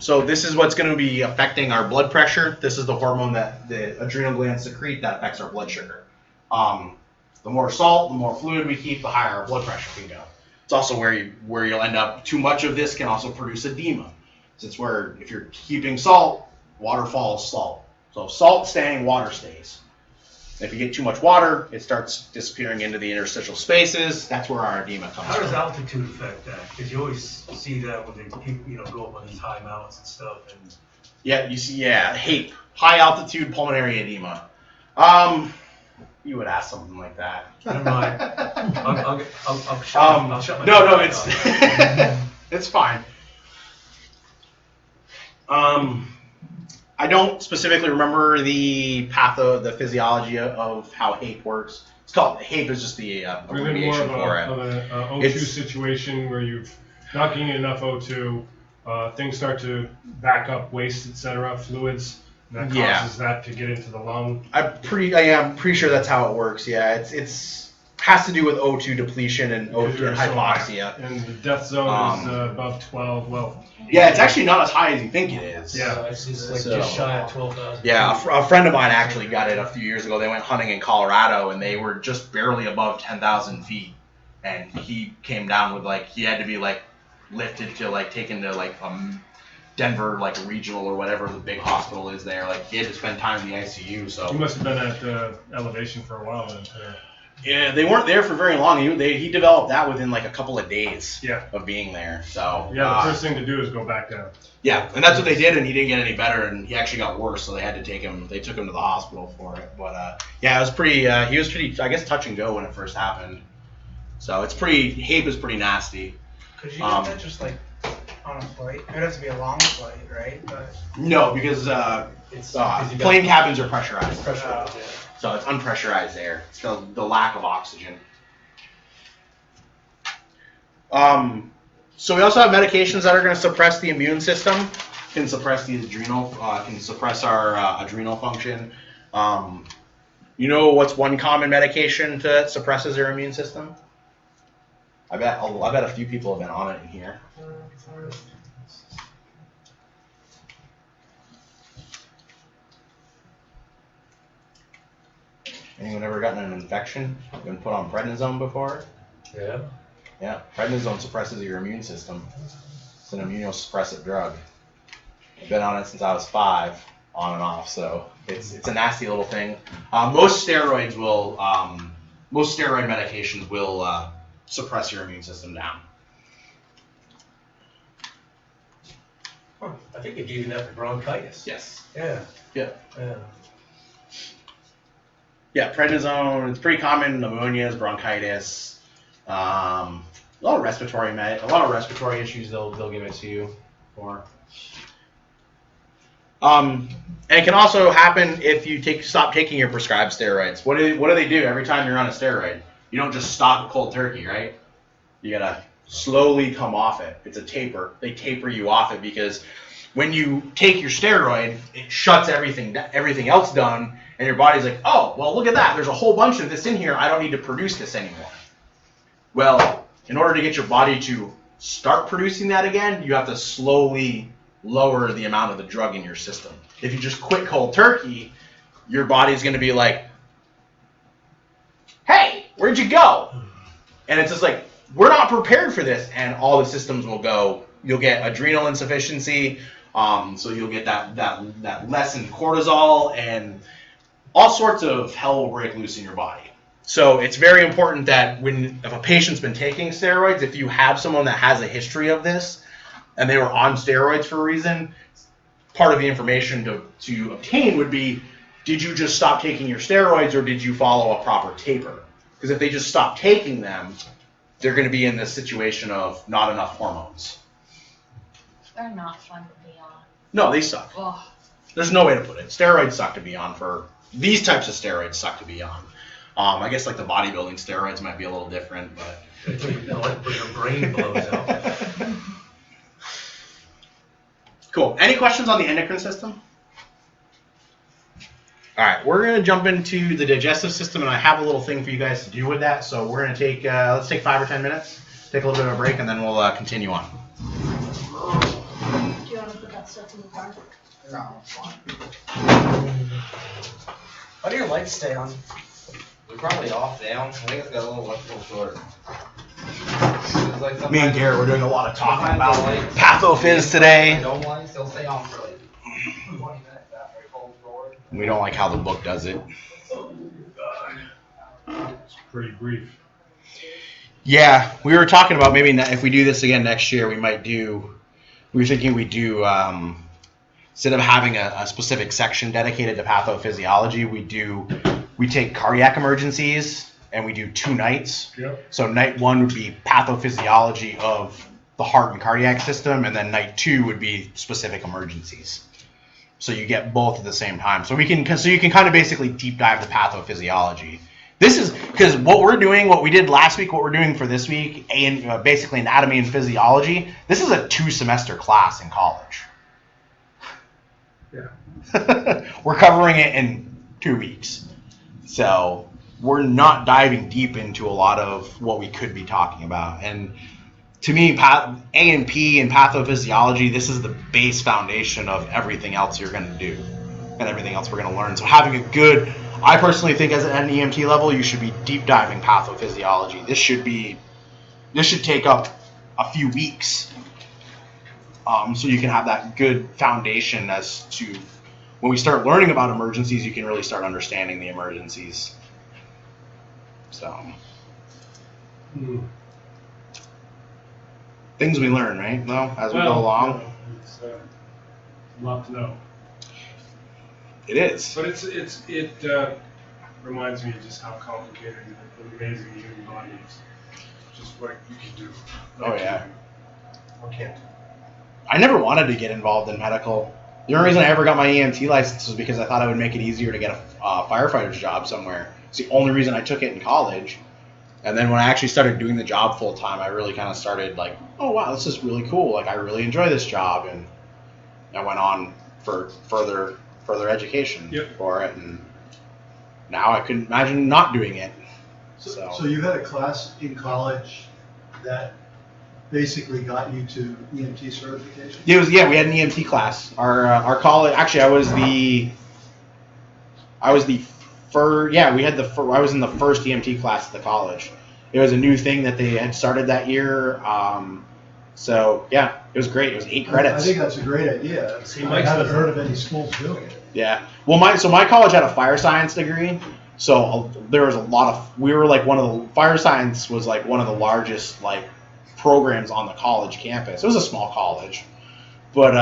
So this is what's going to be affecting our blood pressure. This is the hormone that the adrenal glands secrete that affects our blood sugar. The more salt, the more fluid we keep, the higher our blood pressure can go. It's also where you'll end up. Too much of this can also produce edema. Since if you're keeping salt, water follows salt. So salt staying, water stays. If you get too much water, it starts disappearing into the interstitial spaces. That's where our edema comes How from. does altitude affect that? Because you always see that when people, go up on these high mountains and stuff. And Yeah, you see, HAPE, high altitude pulmonary edema. You would ask something like that. never mind. I'll shut my No, mouth. it's it's fine. I don't specifically remember the physiology of how HAPE works. It's called HAPE is just the We're in more abbreviation for it. of an O2 It's- situation where you're not getting enough O2. Things start to back up, waste, etc., fluids, and that Yeah. causes that to get into the lung. I'm pretty sure that's how it works. Yeah, it's has to do with O2 depletion and Because O2 you're and so high. hypoxia. And the death zone is above 12. Well, Yeah, it's actually not as high as you think it is. Yeah. It's just like So- just shy of 12,000. Yeah, a friend of mine actually got it a few years ago. They went hunting in Colorado and they were just barely above 10,000 feet. And he came down with he had to be lifted to taken to Denver regional or whatever the big hospital is there. He had to spend time in the ICU. you So must have been at elevation for a while then. yeah, they weren't there for very long. He developed that within a couple of days Yeah. of being there. So Yeah, the first thing to do is go back down. yeah, and that's what they did, and he didn't get any better, and he actually got worse, so they had to take him. They took him to the hospital for it. But yeah, it was pretty. He was pretty, I guess, touch and go when it first happened. So it's HAPE is pretty nasty. Could you get that just on a flight? It has to be a long flight, right? But No, because It's plane cabins are pressurized, pressure. so it's unpressurized air. It's the lack of oxygen. So we also have medications that are going to suppress the immune system, can suppress the can suppress our adrenal function. You know what's one common medication that suppresses your immune system? I bet a few people have been on it in here. Anyone ever gotten an infection? Been put on prednisone before? Yeah. Yeah, prednisone suppresses your immune system. It's an immunosuppressive drug. I've been on it since I was 5, on and off, so it's a nasty little thing. Most steroid medications will suppress your immune system down. I think they gave you that for bronchitis. Yes. Yeah. Yeah. Yeah. Yeah, prednisone, it's pretty common, pneumonias, bronchitis, a lot of respiratory issues they'll give it to you for. And it can also happen if you stop taking your prescribed steroids. What do they do every time you're on a steroid? You don't just stop cold turkey, right? You gotta slowly come off it. It's a taper. They taper you off it because when you take your steroid, it shuts everything else down, and your body's like, oh, well, look at that. There's a whole bunch of this in here. I don't need to produce this anymore. Well, in order to get your body to start producing that again, you have to slowly lower the amount of the drug in your system. If you just quit cold turkey, your body's going to be like, hey, where'd you go? And it's just like, we're not prepared for this, and all the systems will go. You'll get adrenal insufficiency, so you'll get that lessened cortisol, and all sorts of hell will break loose in your body. So it's very important that if a patient's been taking steroids, if you have someone that has a history of this, and they were on steroids for a reason, part of the information to obtain would be, did you just stop taking your steroids, or did you follow a proper taper? Because if they just stop taking them, they're going to be in this situation of not enough hormones. They're not fun to be on. No, they suck. Ugh. There's no way to put it. Steroids suck to be on these types of steroids suck to be on. I guess the bodybuilding steroids might be a little different, but But your brain blows out. cool. Any questions on the endocrine system? All right, we're gonna jump into the digestive system, and I have a little thing for you guys to do with that. So we're gonna take let's take 5 or 10 minutes, take a little bit of a break, and then we'll continue on. Do you wanna put that stuff in the car? No, it's fine. Why do your lights stay on? They're probably off down. I think it's got a little electrical short. It's like Me and sometimes- Garrett, we're doing a lot of talking sometimes about the lights- pathophys today. Dome lights, they'll stay on for like 20 minutes after it cold forward. We don't like how the book does it. It's pretty brief. Yeah, we were talking about maybe if we do this again next year, we might do. We were thinking we do instead of having a specific section dedicated to pathophysiology, we take cardiac emergencies and we do 2 nights. Yep. So night 1 would be pathophysiology of the heart and cardiac system, and then night 2 would be specific emergencies. So you get both at the same time. So you can kind of basically deep dive the pathophysiology. This is because what we did last week, what we're doing for this week, and basically anatomy and physiology. This is a 2-semester class in college. Yeah. We're covering it in 2 weeks. So we're not diving deep into a lot of what we could be talking about. And to me, A&P and pathophysiology, this is the base foundation of everything else you're going to do and everything else we're going to learn. So having I personally think at an EMT level, you should be deep diving pathophysiology. This should take up a few weeks. So you can have that good foundation as to when we start learning about emergencies, you can really start understanding the emergencies. So things we learn, right? Though as we go along. It's a lot to know. It is. But it reminds me of just how complicated and amazing the human body is. Just what you can do. Oh, yeah. Or can't do. I never wanted to get involved in medical. The only reason I ever got my EMT license was because I thought it would make it easier to get a firefighter's job somewhere. It's the only reason I took it in college. And then when I actually started doing the job full time, I really kind of started like, oh wow, this is really cool. Like I really enjoy this job, and I went on for further education for it, and now I couldn't imagine not doing it. So you had a class in college that basically got you to EMT certification? We had an EMT class. Our college, actually, I was in the first EMT class at the college. It was a new thing that they had started that year. So yeah, it was great. It was 8 credits. I think that's a great idea. I haven't heard of any schools doing it. Yeah. Well, my college had a fire science degree. So there was a lot of, fire science was like one of the largest like programs on the college campus. It was a small college, but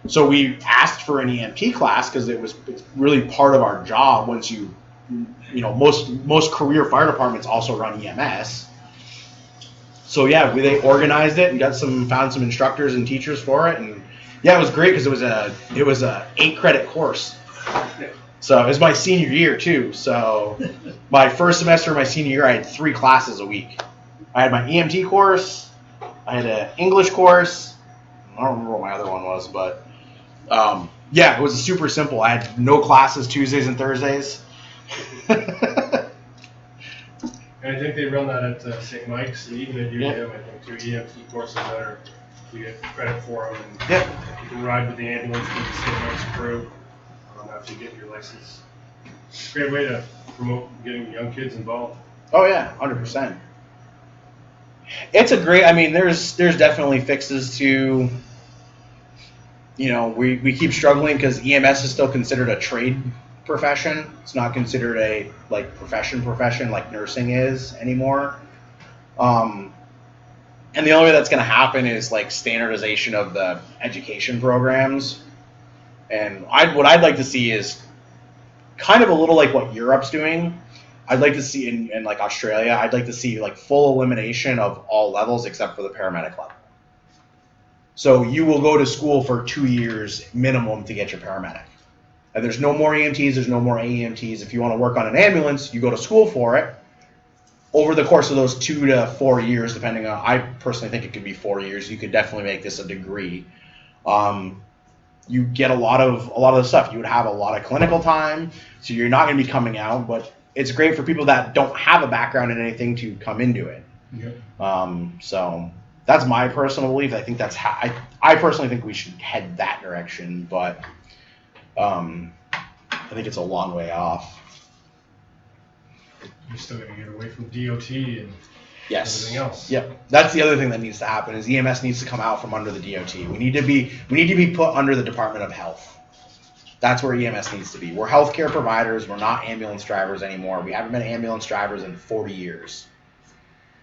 so we asked for an EMT class because it's really part of our job. Once most career fire departments also run EMS. So yeah, they organized it and found some instructors and teachers for it, and yeah, it was great because it was a 8 credit course. So it was my senior year too. So my first semester of my senior year, I had 3 classes a week. I had my EMT course, I had an English course. I don't remember what my other one was, but it was super simple. I had no classes Tuesdays and Thursdays. And I think they run that at St. Mike's, and even at UVM, I think 2 EMT courses that you get credit for them, and you can ride with the ambulance with the St. Mike's crew after you get your license. Great way to promote getting young kids involved. Oh yeah, 100%. It's a great. I mean, there's definitely fixes to. We keep struggling because EMS is still considered a trade profession. It's not considered a profession like nursing is anymore. And the only way that's going to happen is like standardization of the education programs. And what I'd like to see is kind of a little like what Europe's doing. I'd like to see in like Australia, I'd like to see like full elimination of all levels except for the paramedic level. So you will go to school for 2 years minimum to get your paramedic. And there's no more EMTs, there's no more AEMTs. If you want to work on an ambulance, you go to school for it. Over the course of those 2 to 4 years, depending on, I personally think it could be 4 years, you could definitely make this a degree. you get a lot of the stuff. You would have a lot of clinical time, so you're not going to be coming out, but it's great for people that don't have a background in anything to come into it. Yep. So that's my personal belief. I think that's how I personally think we should head that direction, but I think it's a long way off. You're still gonna get away from DOT and Yes. everything else. Yep. That's the other thing that needs to happen is EMS needs to come out from under the DOT. We need to be put under the Department of Health. That's where EMS needs to be. We're healthcare providers. We're not ambulance drivers anymore. We haven't been ambulance drivers in 40 years.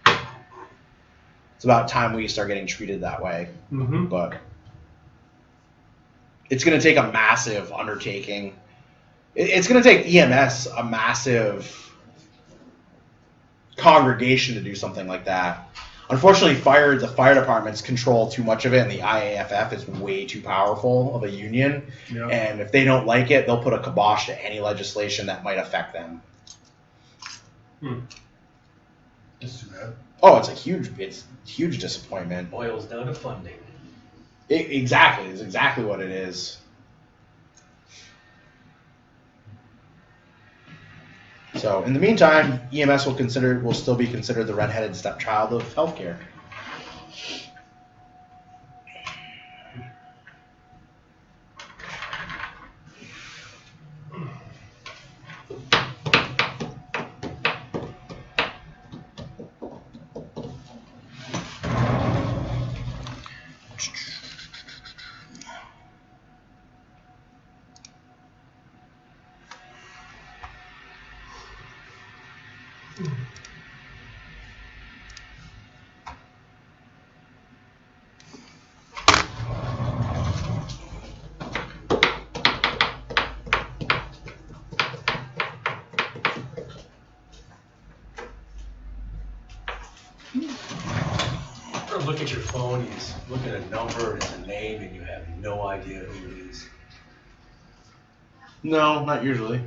It's about time we start getting treated that way. Mm-hmm. But it's going to take a massive undertaking. It's going to take EMS a massive congregation to do something like that. Unfortunately, the fire departments control too much of it, and the IAFF is way too powerful of a union. Yep. And if they don't like it, they'll put a kibosh to any legislation that might affect them. That's too bad. Oh, it's huge disappointment. Boils down to funding. Exactly, it's exactly what it is. So in the meantime, EMS will still be considered the redheaded stepchild of healthcare. Or look at your phone, you just look at a number and it's a name and you have no idea who it is. No, not usually.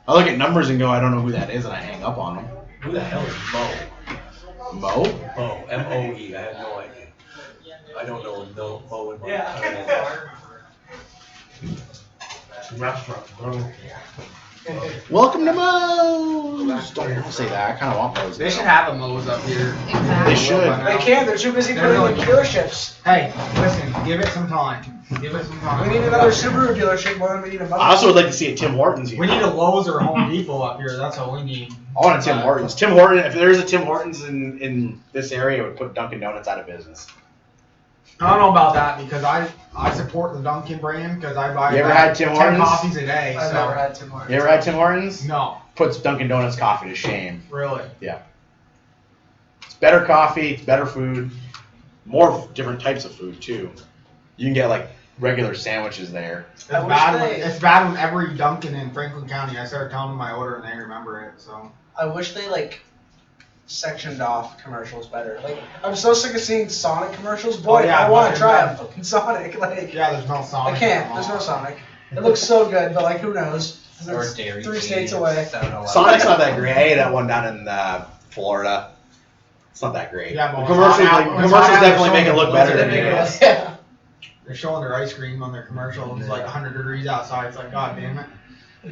I look at numbers and go, I don't know who that is, and I hang up on them. Who the hell is Mo? Mo? Mo, M-O-E, I have no idea. I don't know Mo in my entire It's a restaurant, bro. Welcome to Mo's! Don't say that. I kind of want Mo's. They now. should have a Moe's up here. They should. They can't, they're too busy putting in dealerships. Hey, listen, give it some time. Give it some time. We need another Subaru dealership more than we need a I also would like to see a Tim Hortons here. We need a Lowe's or a Home Depot up here. That's all we need. I want a Tim Hortons. Tim Hortons. If there's a Tim Hortons in this area, it would put Dunkin' Donuts out of business. I don't know about that because I support the Dunkin' brand because I buy You ever about had Tim 10 Hortons? coffees a day. I've so. never had Tim Hortons. You ever had Tim Hortons? No, Puts Dunkin' Donuts coffee to shame. really. It's better coffee, it's better food, more different types of food too. You can get like regular sandwiches there. It's I wish bad. they- It's bad when every Dunkin' in Franklin County. I started telling them my order and they remember it. So. I wish they sectioned off commercials better. I'm so sick of seeing Sonic commercials. Boy, Oh, yeah, I want to fucking try yeah. a fucking Sonic. Yeah, there's no Sonic. I can't. There's no Sonic. It looks so good, but who knows? 'Cause Or it's Dairy 3 Queen, states away. 7-Eleven. Sonic's not that great. I ate that one down in Florida. It's not that great. Yeah, but The when commercials, it's hot out- when it's hot out, definitely they're make it look showing better the than it videos. is. Yeah. They're showing their ice cream on their commercial. It's like 100 degrees outside. It's like, God damn it.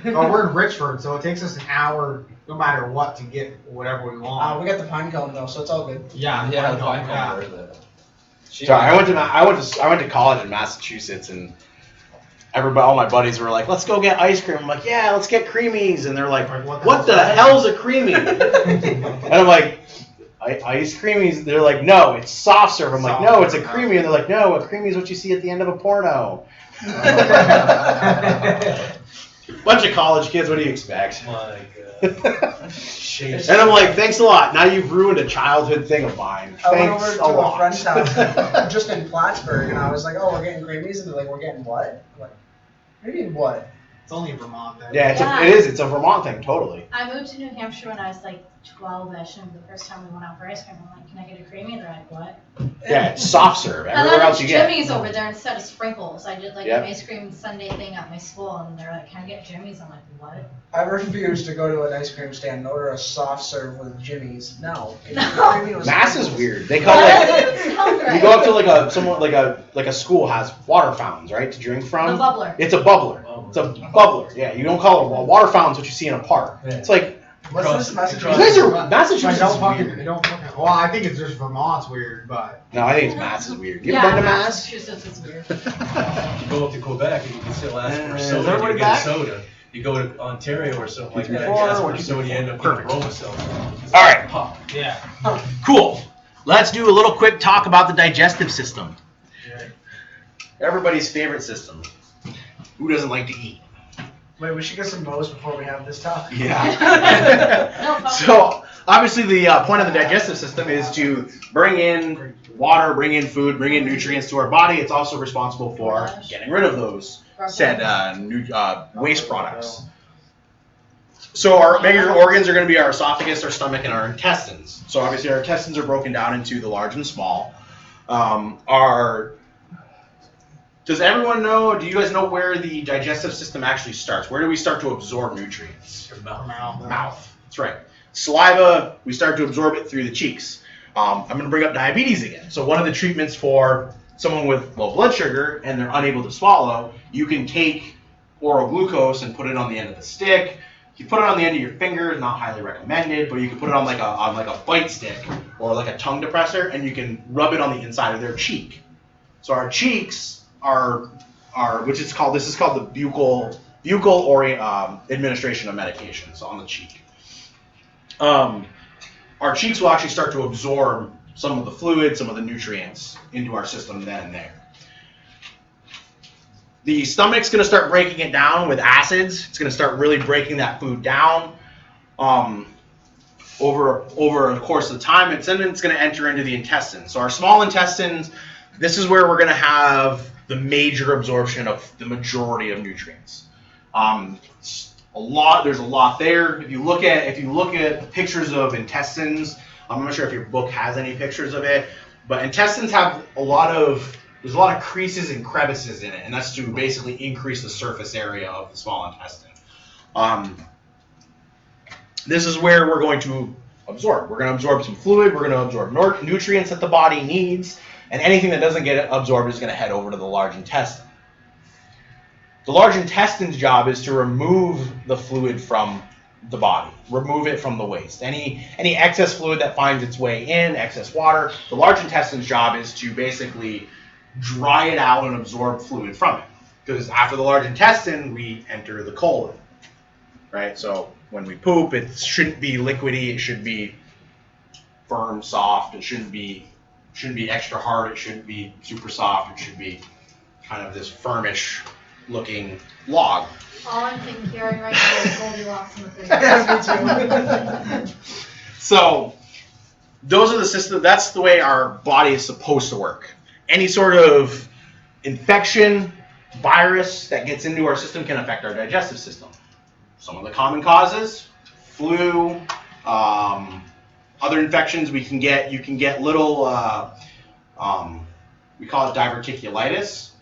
But we're in Richford, so it takes us an hour, no matter what, to get whatever we want. We got the pine cone though, so it's all good. Yeah, Yeah, the Pinecone, pine yeah. cone. Sorry, I went to college in Massachusetts, and all my buddies were like, "Let's go get ice cream." I'm like, "Yeah, let's get creamies," and they're like, "What the hell's a creamy?" And I'm like, "Ice creamies?" They're like, "No, it's soft serve." I'm like, "No, it's a creamy," and they're like, "No, a creamy is what you see at the end of a porno." Bunch of college kids. What do you expect? My God. Shades. And I'm like, "Thanks a lot. Now you've ruined a childhood thing of mine. I went Thanks over a to a lot." friend's house just in Plattsburgh, and I was like, "Oh, we're getting creamies," and they're like, "We're getting what?" I'm like, "Maybe what?" It's only in Vermont, though. Yeah, it is. It's a Vermont thing, totally. I moved to New Hampshire when I was like 12-ish, and the first time we went out for ice cream, I'm like, can I get a creamy? They're like, what? Yeah, it's soft serve. And Everywhere then else you get. Jimmy's over there instead of sprinkles. I did like Yep. an ice cream sundae thing at my school, and they're like, can I get Jimmy's? I'm like, what? I refuse to go to an ice cream stand and order a soft serve with Jimmy's. No. Give me No. creamy with Mass is sprinkles. weird. They call That it. doesn't sound right. You go up to like a school has water fountains, right, to drink The from. bubbler. It's a bubbler. It's a bubbler. Yeah, you don't call it a water fountain's what you see in a park. Yeah. It's like What's this you Massachusetts? guys are But Massachusetts is don't fucking, weird. don't fucking. Well, I think it's just Vermont's weird, but No, I think it's Mass is weird. You Yeah, ever been to Mass? Massachusetts is weird. You go up to Quebec and you can still ask for a Is soda, everybody you get a back? soda. You go to Ontario or something like 2, 3, that, 4, you ask for 1, a 2, soda, 3, you end up 4. getting Romacell. All right. Pop. yeah. Cool. Let's do a little quick talk about the digestive system. Everybody's favorite system. Who doesn't like to eat? Wait, we should get some mo's before we have this talk. Yeah. No problem. So obviously the point of the digestive system is to bring in water, bring in food, bring in nutrients to our body. It's also responsible for getting rid of those said waste products. So our major organs are going to be our esophagus, our stomach, and our intestines. So obviously our intestines are broken down into the large and small. Does everyone know, do you guys know where the digestive system actually starts? Where do we start to absorb nutrients? Your mouth. Mouth. That's right. Saliva, we start to absorb it through the cheeks. I'm going to bring up diabetes again. So one of the treatments for someone with low blood sugar and they're unable to swallow, you can take oral glucose and put it on the end of the stick. You put it on the end of your finger, not highly recommended, but you can put it on like a bite stick or like a tongue depressor, and you can rub it on the inside of their cheek. So our cheeks are this is called the buccal administration of medications on the cheek. Our cheeks will actually start to absorb some of the fluid, some of the nutrients into our system then and there. The stomach's going to start breaking it down with acids. It's going to start really breaking that food down over the course of time. It's going to enter into the intestines. So our small intestines, this is where we're going to have the major absorption of the majority of nutrients. There's a lot there. If you look at pictures of intestines, I'm not sure if your book has any pictures of it, but intestines have there's a lot of creases and crevices in it, and that's to basically increase the surface area of the small intestine. This is where we're going to absorb. We're going to absorb some fluid. We're going to absorb nutrients that the body needs, and anything that doesn't get absorbed is going to head over to the large intestine. The large intestine's job is to remove the fluid from the body, remove it from the waste. Any excess fluid that finds its way in, excess water, the large intestine's job is to basically dry it out and absorb fluid from it. Because after the large intestine, we enter the colon, right? So when we poop, it shouldn't be liquidy. It should be firm, soft. It shouldn't be extra hard. It shouldn't be super soft. It should be kind of this firmish looking log. All I'm hearing right now is Goldilocks and the Three Yeah, me too. So those are the systems. That's the way our body is supposed to work. Any sort of infection, virus that gets into our system can affect our digestive system. Some of the common causes: flu, other infections. You can get little. We call it diverticulitis.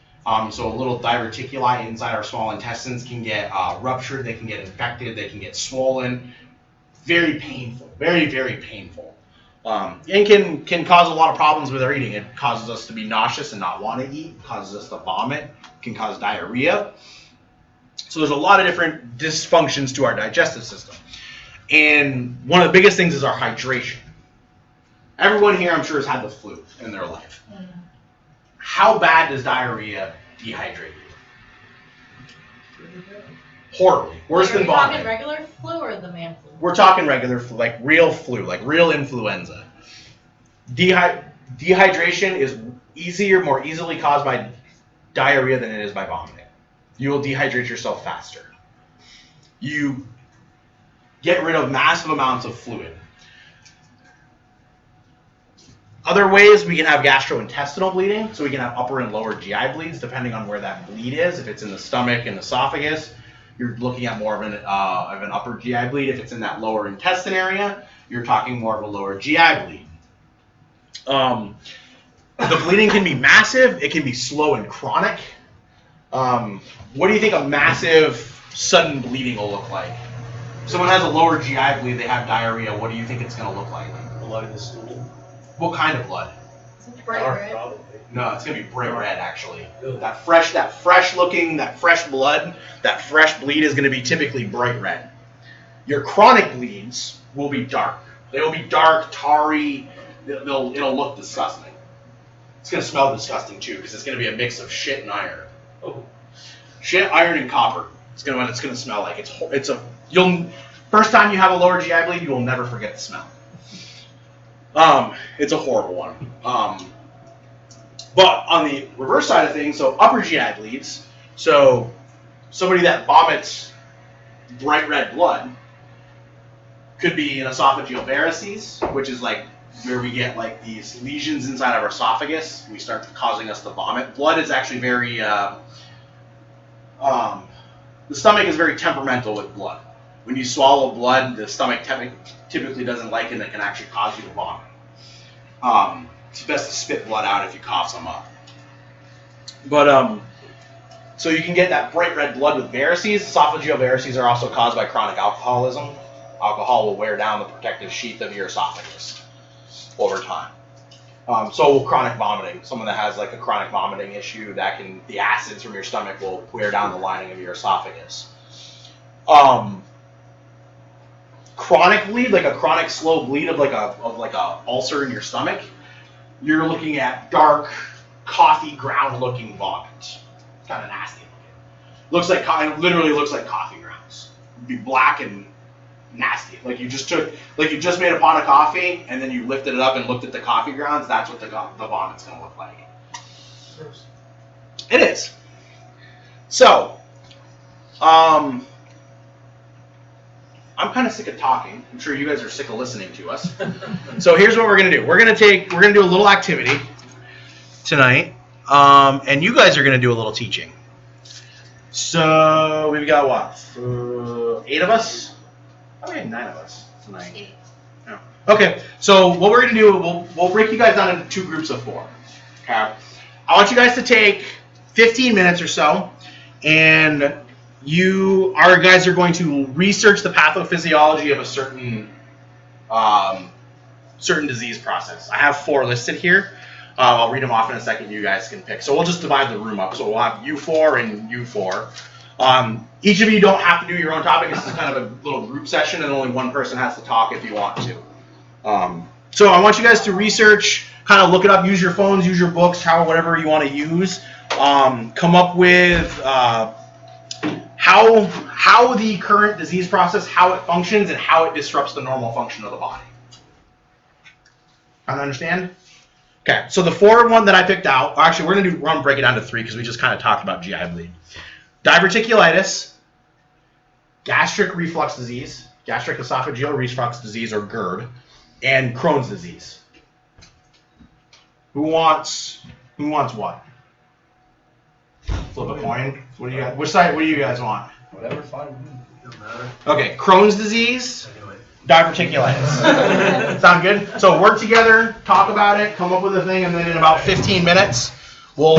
So a little diverticuli inside our small intestines can get ruptured. They can get infected. They can get swollen. Very painful. Very, very painful. And can cause a lot of problems with our eating. It causes us to be nauseous and not want to eat. It causes us to vomit. It can cause diarrhea. So there's a lot of different dysfunctions to our digestive system. And one of the biggest things is our hydration. Everyone here, I'm sure, has had the flu in their life. How bad does diarrhea dehydrate you? Horribly. Worse than Are we talking vomiting. regular flu or the man flu? We're talking regular flu, like real influenza. Dehydration is more easily caused by diarrhea than it is by vomiting. You will dehydrate yourself faster. You get rid of massive amounts of fluid. Other ways, we can have gastrointestinal bleeding, so we can have upper and lower GI bleeds depending on where that bleed is. If it's in the stomach and esophagus, you're looking at more of an upper GI bleed. If it's in that lower intestine area, you're talking more of a lower GI bleed. The bleeding can be massive. It can be slow and chronic. What do you think a massive sudden bleeding will look like? If someone has a lower GI bleed, they have diarrhea. What do you think it's going to look like? Blood in the stool. What kind of blood? Bright Dark, red. probably. No, it's going to be bright red actually. Really? That fresh blood, that fresh bleed is going to be typically bright red. Your chronic bleeds will be dark. They will be dark, tarry. It'll look disgusting. It's going to smell disgusting too because it's going to be a mix of shit and iron. Oh. Shit, iron, and copper. It's going to smell like. First time you have a lower GI bleed, you will never forget the smell. It's a horrible one. But on the reverse side of things, so upper GI bleeds, so somebody that vomits bright red blood could be an esophageal varices, which is like where we get like these lesions inside of our esophagus. We start causing us to vomit. Blood is actually very, the stomach is very temperamental with blood. When you swallow blood, the stomach typically doesn't like it, and it can actually cause you to vomit. It's best to spit blood out if you cough some up. But so you can get that bright red blood with varices. Esophageal varices are also caused by chronic alcoholism. Alcohol will wear down the protective sheath of your esophagus over time. So will chronic vomiting. Someone that has like a chronic vomiting issue, the acids from your stomach will wear down the lining of your esophagus. Chronic bleed, like a chronic slow bleed of like a ulcer in your stomach, you're looking at dark, coffee ground looking vomit. Kind of nasty looking. Literally looks like coffee grounds. It'd be black and nasty. Like you just made a pot of coffee and then you lifted it up and looked at the coffee grounds. That's what the vomit's gonna look like. It is. So, I'm kind of sick of talking. I'm sure you guys are sick of listening to us. So here's what we're gonna do. We're gonna do a little activity tonight, and you guys are gonna do a little teaching. So we've got what? 8 of us? Oh, we had 9 of us tonight. 8. Oh. Okay. So what we're gonna do, we'll break you guys down into 2 groups of 4. Okay. I want you guys to take 15 minutes or so, and our guys are going to research the pathophysiology of a certain disease process. I have 4 listed here. I'll read them off in a second. You guys can pick. So we'll just divide the room up. So we'll have you 4 and you 4. Each of you don't have to do your own topic. This is kind of a little group session, and only one person has to talk if you want to. So I want you guys to research, kind of look it up, use your phones, use your books, whatever you want to use. Come up with how the current disease process, how it functions, and how it disrupts the normal function of the body. Kind of understand? Okay, so the 4 one that I picked out, actually we're gonna break it down to 3 because we just kind of talked about GI bleed. Diverticulitis, gastric reflux disease, gastric esophageal reflux disease, or GERD, and Crohn's disease. Who wants what? Flip a coin. What do you guys? Which side? What do you guys want? Whatever, fine. Doesn't matter. Okay, Crohn's disease, I knew it. diverticulitis. Sound good? So work together, talk about it, come up with a thing, and then in about 15 minutes, we'll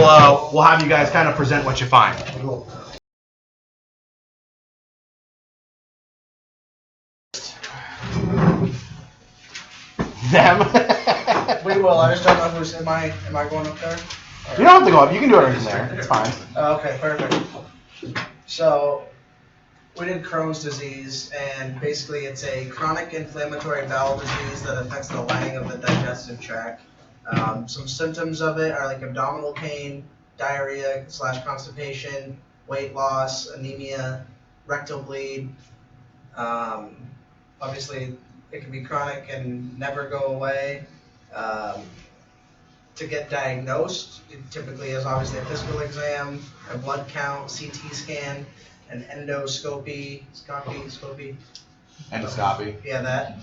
have you guys kind of present what you find. Them. We will. I just don't know who's. Am I going up there? You don't have to go up. You can do it from there. It's fine. Okay, perfect. So, we did Crohn's disease, and basically it's a chronic inflammatory bowel disease that affects the lining of the digestive tract. Some symptoms of it are like abdominal pain, diarrhea / constipation, weight loss, anemia, rectal bleed. Obviously, it can be chronic and never go away. To get diagnosed, it typically is obviously a physical exam, a blood count, CT scan, an endoscopy. Endoscopy. Yeah, that.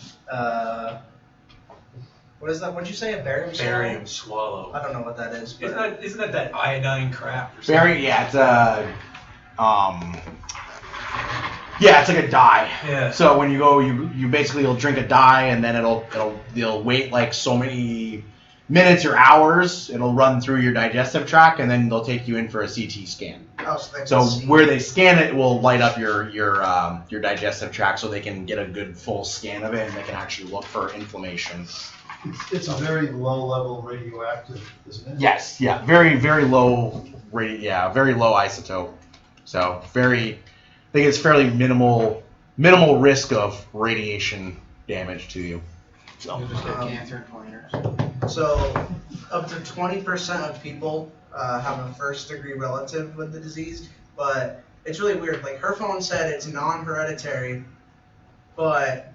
What is that? What'd you say? A barium swallow? Barium swallow. I don't know what that is. But Isn't that iodine crap or something? Yeah, it's a Yeah, it's like a dye. Yeah. So when you go, you basically you'll drink a dye, and then you'll wait like so many minutes or hours. It'll run through your digestive tract, and then they'll take you in for a CT scan. Oh, so they can So see. where they scan it will light up your digestive tract, so they can get a good full scan of it, and they can actually look for inflammation. It's a very low level radioactive, isn't it? Yes, yeah, very low very low isotope. So I think it's fairly minimal risk of radiation damage to you. So You'll just get cancer in 20 years. So, up to 20% of people have a first degree relative with the disease, but it's really weird. Like, her phone said it's non-hereditary, but,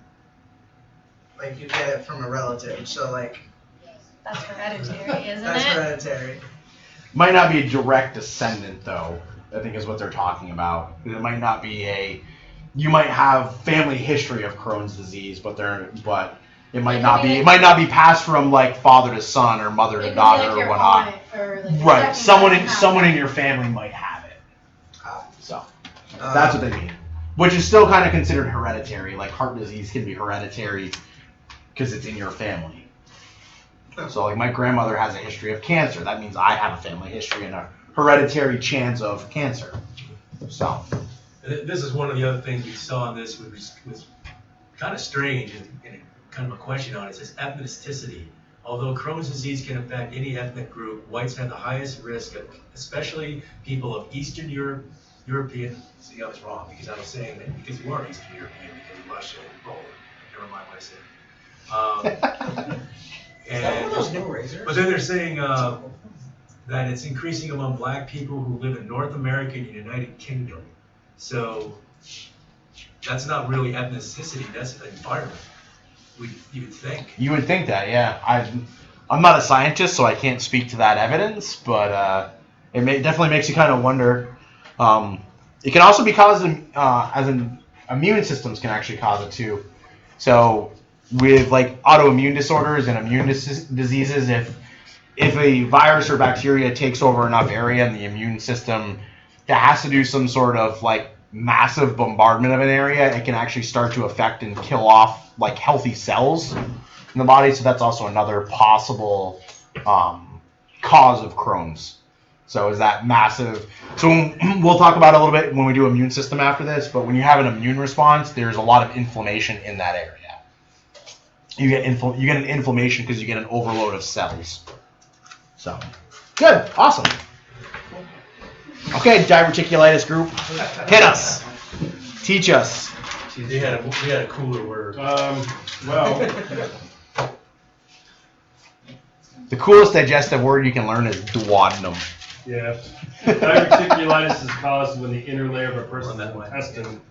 like, you get it from a relative. So, like, That's hereditary, isn't that's it? hereditary. might not be a direct descendant though. I think is what they're talking about. It might not be you might have family history of Crohn's disease, but it might not be. It might not be passed from like father to son or mother It to could daughter be like or your whatnot. aunt or like your Right. second Someone in cousin your family might have it. Ah. So that's what they mean. Which is still kind of considered hereditary. Like heart disease can be hereditary because it's in your family. So like my grandmother has a history of cancer. That means I have a family history and a hereditary chance of cancer. So. This is one of the other things we saw in this, which was kind of strange and kind of a question on it. It says ethnicity. Although Crohn's disease can affect any ethnic group, whites have the highest risk, especially people of Eastern European. See, I was wrong because I was saying that because we weren't Eastern European because of Russia and Poland. Never mind what I said. And, Those new razors? but then they're saying that it's increasing among black people who live in North America and the United Kingdom. So that's not really ethnicity, that's an environment, you would think. You would think that, yeah. I'm not a scientist, so I can't speak to that evidence, but definitely makes you kind of wonder. It can also be caused, immune systems can actually cause it too. So with like autoimmune disorders and immune diseases, if a virus or bacteria takes over enough area in the immune system, that has to do some sort of like massive bombardment of an area, it can actually start to affect and kill off like healthy cells in the body. So that's also another possible cause of Crohn's. So is that massive? So we'll talk about it a little bit when we do immune system after this. But when you have an immune response, there's a lot of inflammation in that area. You get an inflammation because you get an overload of cells. So good, awesome. Okay, diverticulitis group, hit us, teach us. See, we had a cooler word. Well, The coolest digestive word you can learn is duodenum. yeah. Diverticulitis is caused when the inner layer of a person's intestine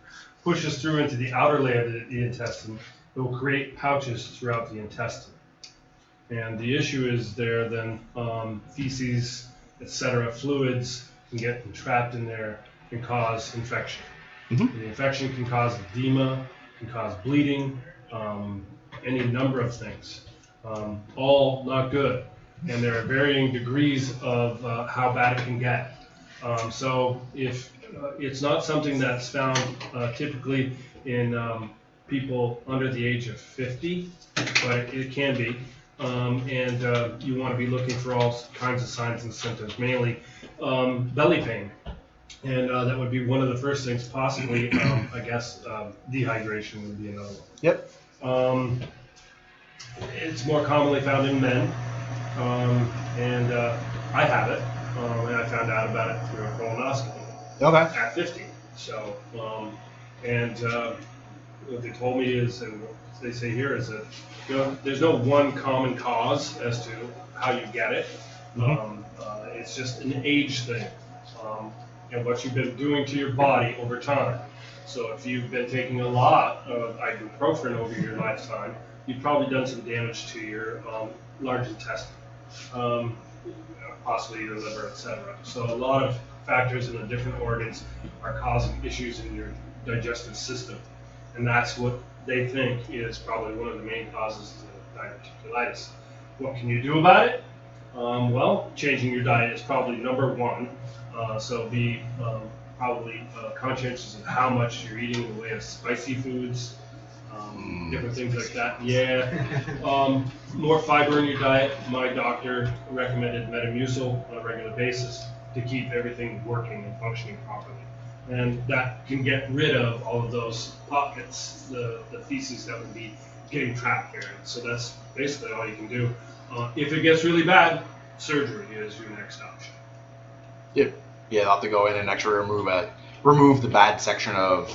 pushes through into the outer layer of the intestine. It will create pouches throughout the intestine. And the issue is there then feces, etc., fluids can get trapped in there and cause infection. Mm-hmm. The infection can cause edema, can cause bleeding, any number of things. All not good. And there are varying degrees of how bad it can get. So if it's not something that's found typically in people under the age of 50, but it can be. And you want to be looking for all kinds of signs and symptoms, mainly belly pain. And that would be one of the first things, possibly, I guess, dehydration would be another one. Yep. It's more commonly found in men, and I have it, and I found out about it through a colonoscopy Okay. at 50. So, what they told me is, and what they say here is that there's no one common cause as to how you get it. Mm-hmm. It's just an age thing, and what you've been doing to your body over time. So if you've been taking a lot of ibuprofen over your lifetime, you've probably done some damage to your large intestine, possibly your liver, etc. So a lot of factors in the different organs are causing issues in your digestive system, and that's what they think is probably one of the main causes of diverticulitis. What can you do about it? Well, changing your diet is probably number one. So be probably conscientious of how much you're eating in the way of spicy foods, different things like that. Yeah. More fiber in your diet. My doctor recommended Metamucil on a regular basis to keep everything working and functioning properly. And that can get rid of all of those pockets, the feces that would be getting trapped there. So that's basically all you can do. If it gets really bad, surgery is your next option. Yep. Yeah, they'll have to go in and actually remove the bad section of.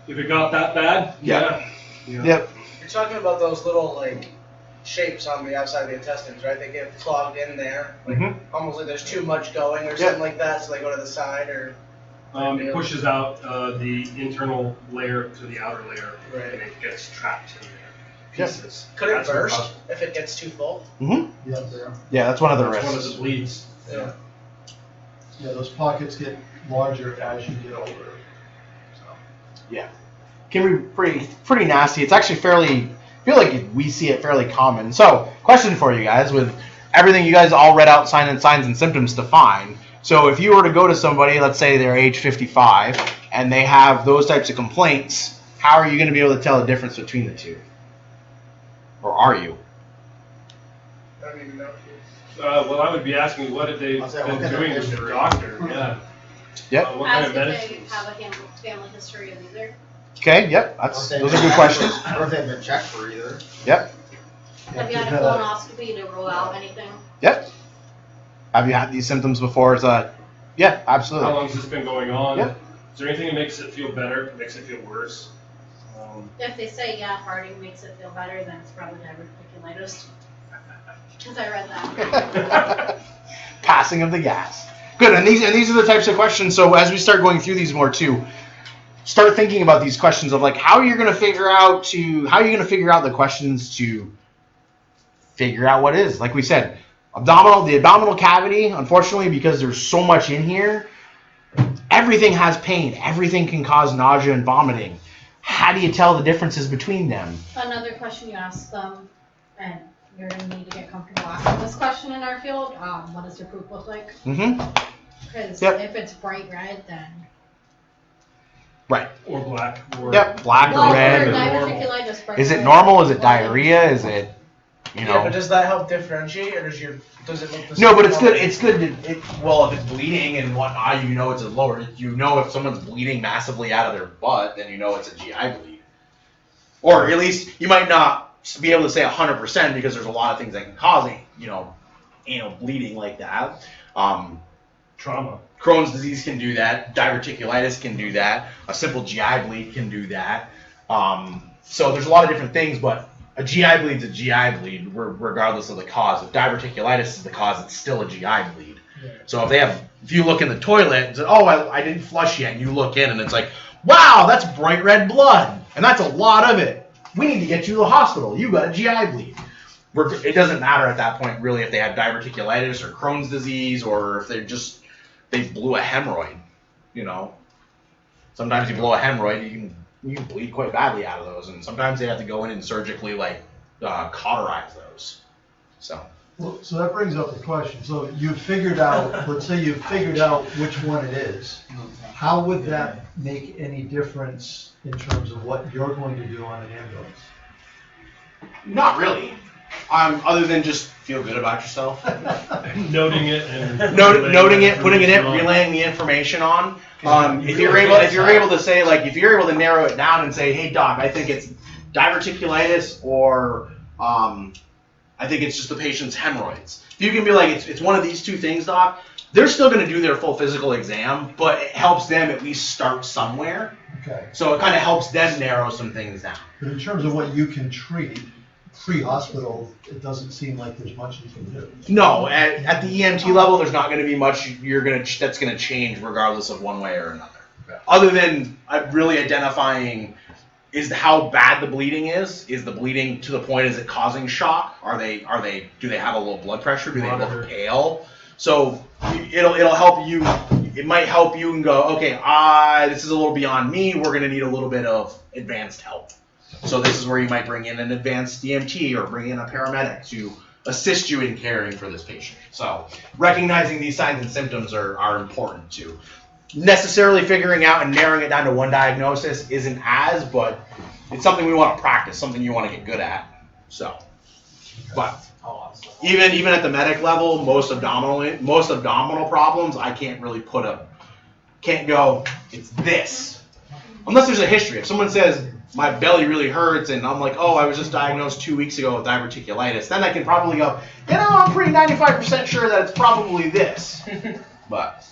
If it got that bad, yeah. Yep. You're talking about those little like shapes on the outside of the intestines, right? They get clogged in there, like almost like there's too much going or something like that, so they go to the side or. It pushes out the internal layer to the outer layer, Right. and it gets trapped in there. Pieces. Could it That's what burst causes- if it gets too full? Yeah, Yeah, that's one of the That's risks. one of the bleeds. Yeah. yeah, those pockets get larger as you get older. So. Can be pretty nasty. It's actually I feel like we see it fairly common. So, question for you guys, with everything you guys all read out signs and symptoms defined. So if you were to go to somebody, let's say they're age 55, and they have those types of complaints, how are you going to be able to tell the difference between the two? Or are you? I don't even know. Well, I would be asking what have they I'll say, been what kind of doing with their history? doctor? Yeah. Yep. What kind Ask of if they medicines? have a family history of either. Okay, yep. Those are good questions. Or if they've been checked for either. Yep. Have you had a colonoscopy to rule out anything? Yep. Have you had these symptoms before? Yeah, How absolutely. long has this been going on? Yep. Is there anything that makes it feel better? Makes it feel worse? If they say, yeah, farting makes it feel better, then it's probably diverticulitis. Because I read that. Passing of the gas. Good, and these are the types of questions. So as we start going through these more too, start thinking about these questions of like how you're going to figure out the questions to figure out what is. Like we said, the abdominal cavity, unfortunately, because there's so much in here, everything has pain. Everything can cause nausea and vomiting. How do you tell the differences between them? Another question you ask them, and you're going to need to get comfortable asking this question in our field, what does their poop look like? Mm-hmm. Because Yep. if it's bright red, then... Right. Or black. Or Yep, black Well, or red. for Or, diverticulitis, bright is it red. normal? Is it diarrhea? Is it, Yeah, but does that help differentiate, or does it look the same? No, but it's good. It's good. Well, if it's bleeding and whatnot, you know it's a lower. You know if someone's bleeding massively out of their butt, then you know it's a GI bleed. Or at least you might not be able to say 100% because there's a lot of things that can cause anal bleeding like that. trauma. Crohn's disease can do that. Diverticulitis can do that. A simple GI bleed can do that. So there's a lot of different things, but a GI bleed's a GI bleed regardless of the cause. If diverticulitis is the cause, it's still a GI bleed. Yeah. So if you look in the toilet and say, oh, I didn't flush yet, and you look in and it's like, wow, that's bright red blood, and that's a lot of it. We need to get you to the hospital. You got a GI bleed. It doesn't matter at that point really if they have diverticulitis or Crohn's disease or if they blew a hemorrhoid. Sometimes you blow a hemorrhoid, you can bleed quite badly out of those, and sometimes they have to go in and surgically cauterize those. So. Well, so that brings up the question. So you've figured out, let's say you've figured out which one it is. How would that make any difference in terms of what you're going to do on an ambulance? Not really. Other than just feel good about yourself. Noting it and Noting it, putting it in, relaying the information on. If you're able to say if you're able to narrow it down and say, hey doc, I think it's diverticulitis or I think it's just the patient's hemorrhoids. If you can be like, it's one of these two things, doc, they're still going to do their full physical exam, but it helps them at least start somewhere. Okay. So it kind of helps them narrow some things down. But in terms of what you can treat, pre-hospital, it doesn't seem like there's much you can do. No, at the EMT level, there's not going to be much that's going to change regardless of one way or another. Okay. Other than really identifying is how bad the bleeding is. Is the bleeding to the point? Is it causing shock? Do they have a low blood pressure? Do they look pale? So it'll help you. It might help you and go, okay, this is a little beyond me. We're going to need a little bit of advanced help. So this is where you might bring in an advanced EMT or bring in a paramedic to assist you in caring for this patient. So recognizing these signs and symptoms are important too. necessarily figuring out and narrowing it down to one diagnosis isn't as, but it's something we want to practice, something you want to get good at. So, but even at the medic level, most abdominal problems, I can't really can't go, it's this. Unless there's a history. If someone says, my belly really hurts, and I'm like, oh, I was just diagnosed 2 weeks ago with diverticulitis, then I can probably go, I'm pretty 95% sure that it's probably this. But,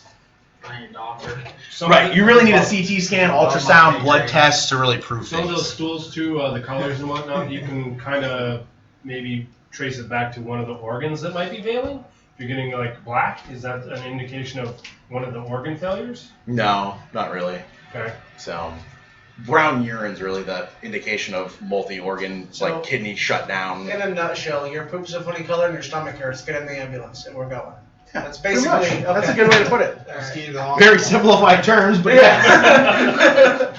right, you really need a CT scan, ultrasound, blood tests to really prove Some of those things. stools too, the colors and whatnot, you can kind of maybe trace it back to one of the organs that might be failing. If you're getting like black, is that an indication of one of the organ failures? No, not really. Okay. So, brown urine's really the indication of multi-organ, like kidney shut down. In a nutshell, your poop's a funny color and your stomach hurts. Get in the ambulance, and we're going. That's Pretty basically. much. Okay. That's a good way to put it. All right. Very simplified terms, but yeah.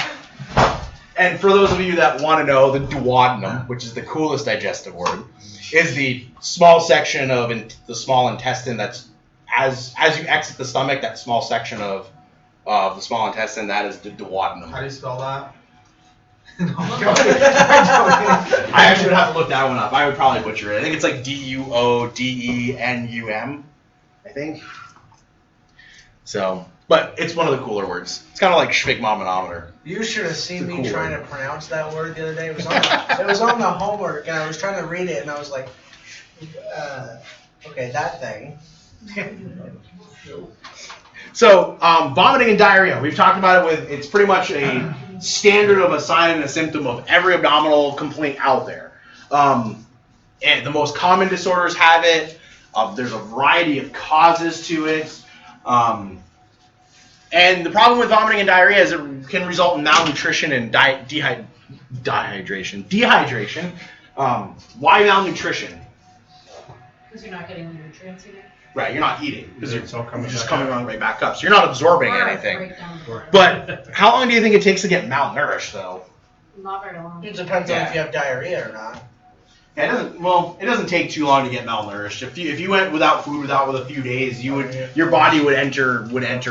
And for those of you that want to know, the duodenum, which is the coolest digestive word, is the small section of the small intestine that's, as you exit the stomach, that small section of the small intestine, that is the duodenum. How do you spell that? I actually would have to look that one up. I would probably butcher it. I think it's like Duodenum, I think. So, but it's one of the cooler words. It's kind of like sphygmomanometer. You should have seen It's a me cool trying word. to pronounce that word the other day. It was on the homework, and I was trying to read it, and I was like, okay, that thing. So, vomiting and diarrhea. We've talked about it it's pretty much a standard of a sign and a symptom of every abdominal complaint out there. And the most common disorders have it. There's a variety of causes to it. And the problem with vomiting and diarrhea is it can result in malnutrition and dehydration. Why malnutrition? Because you're not getting the nutrients you get. Right, you're not eating because It's all coming it's just back coming up. right back up. So you're not absorbing Or anything. breakdown. But how long do you think it takes to get malnourished, though? Not very long. It depends on Yeah. if you have diarrhea or not. Yeah, it doesn't take too long to get malnourished. If you went without food with a few days, your body would enter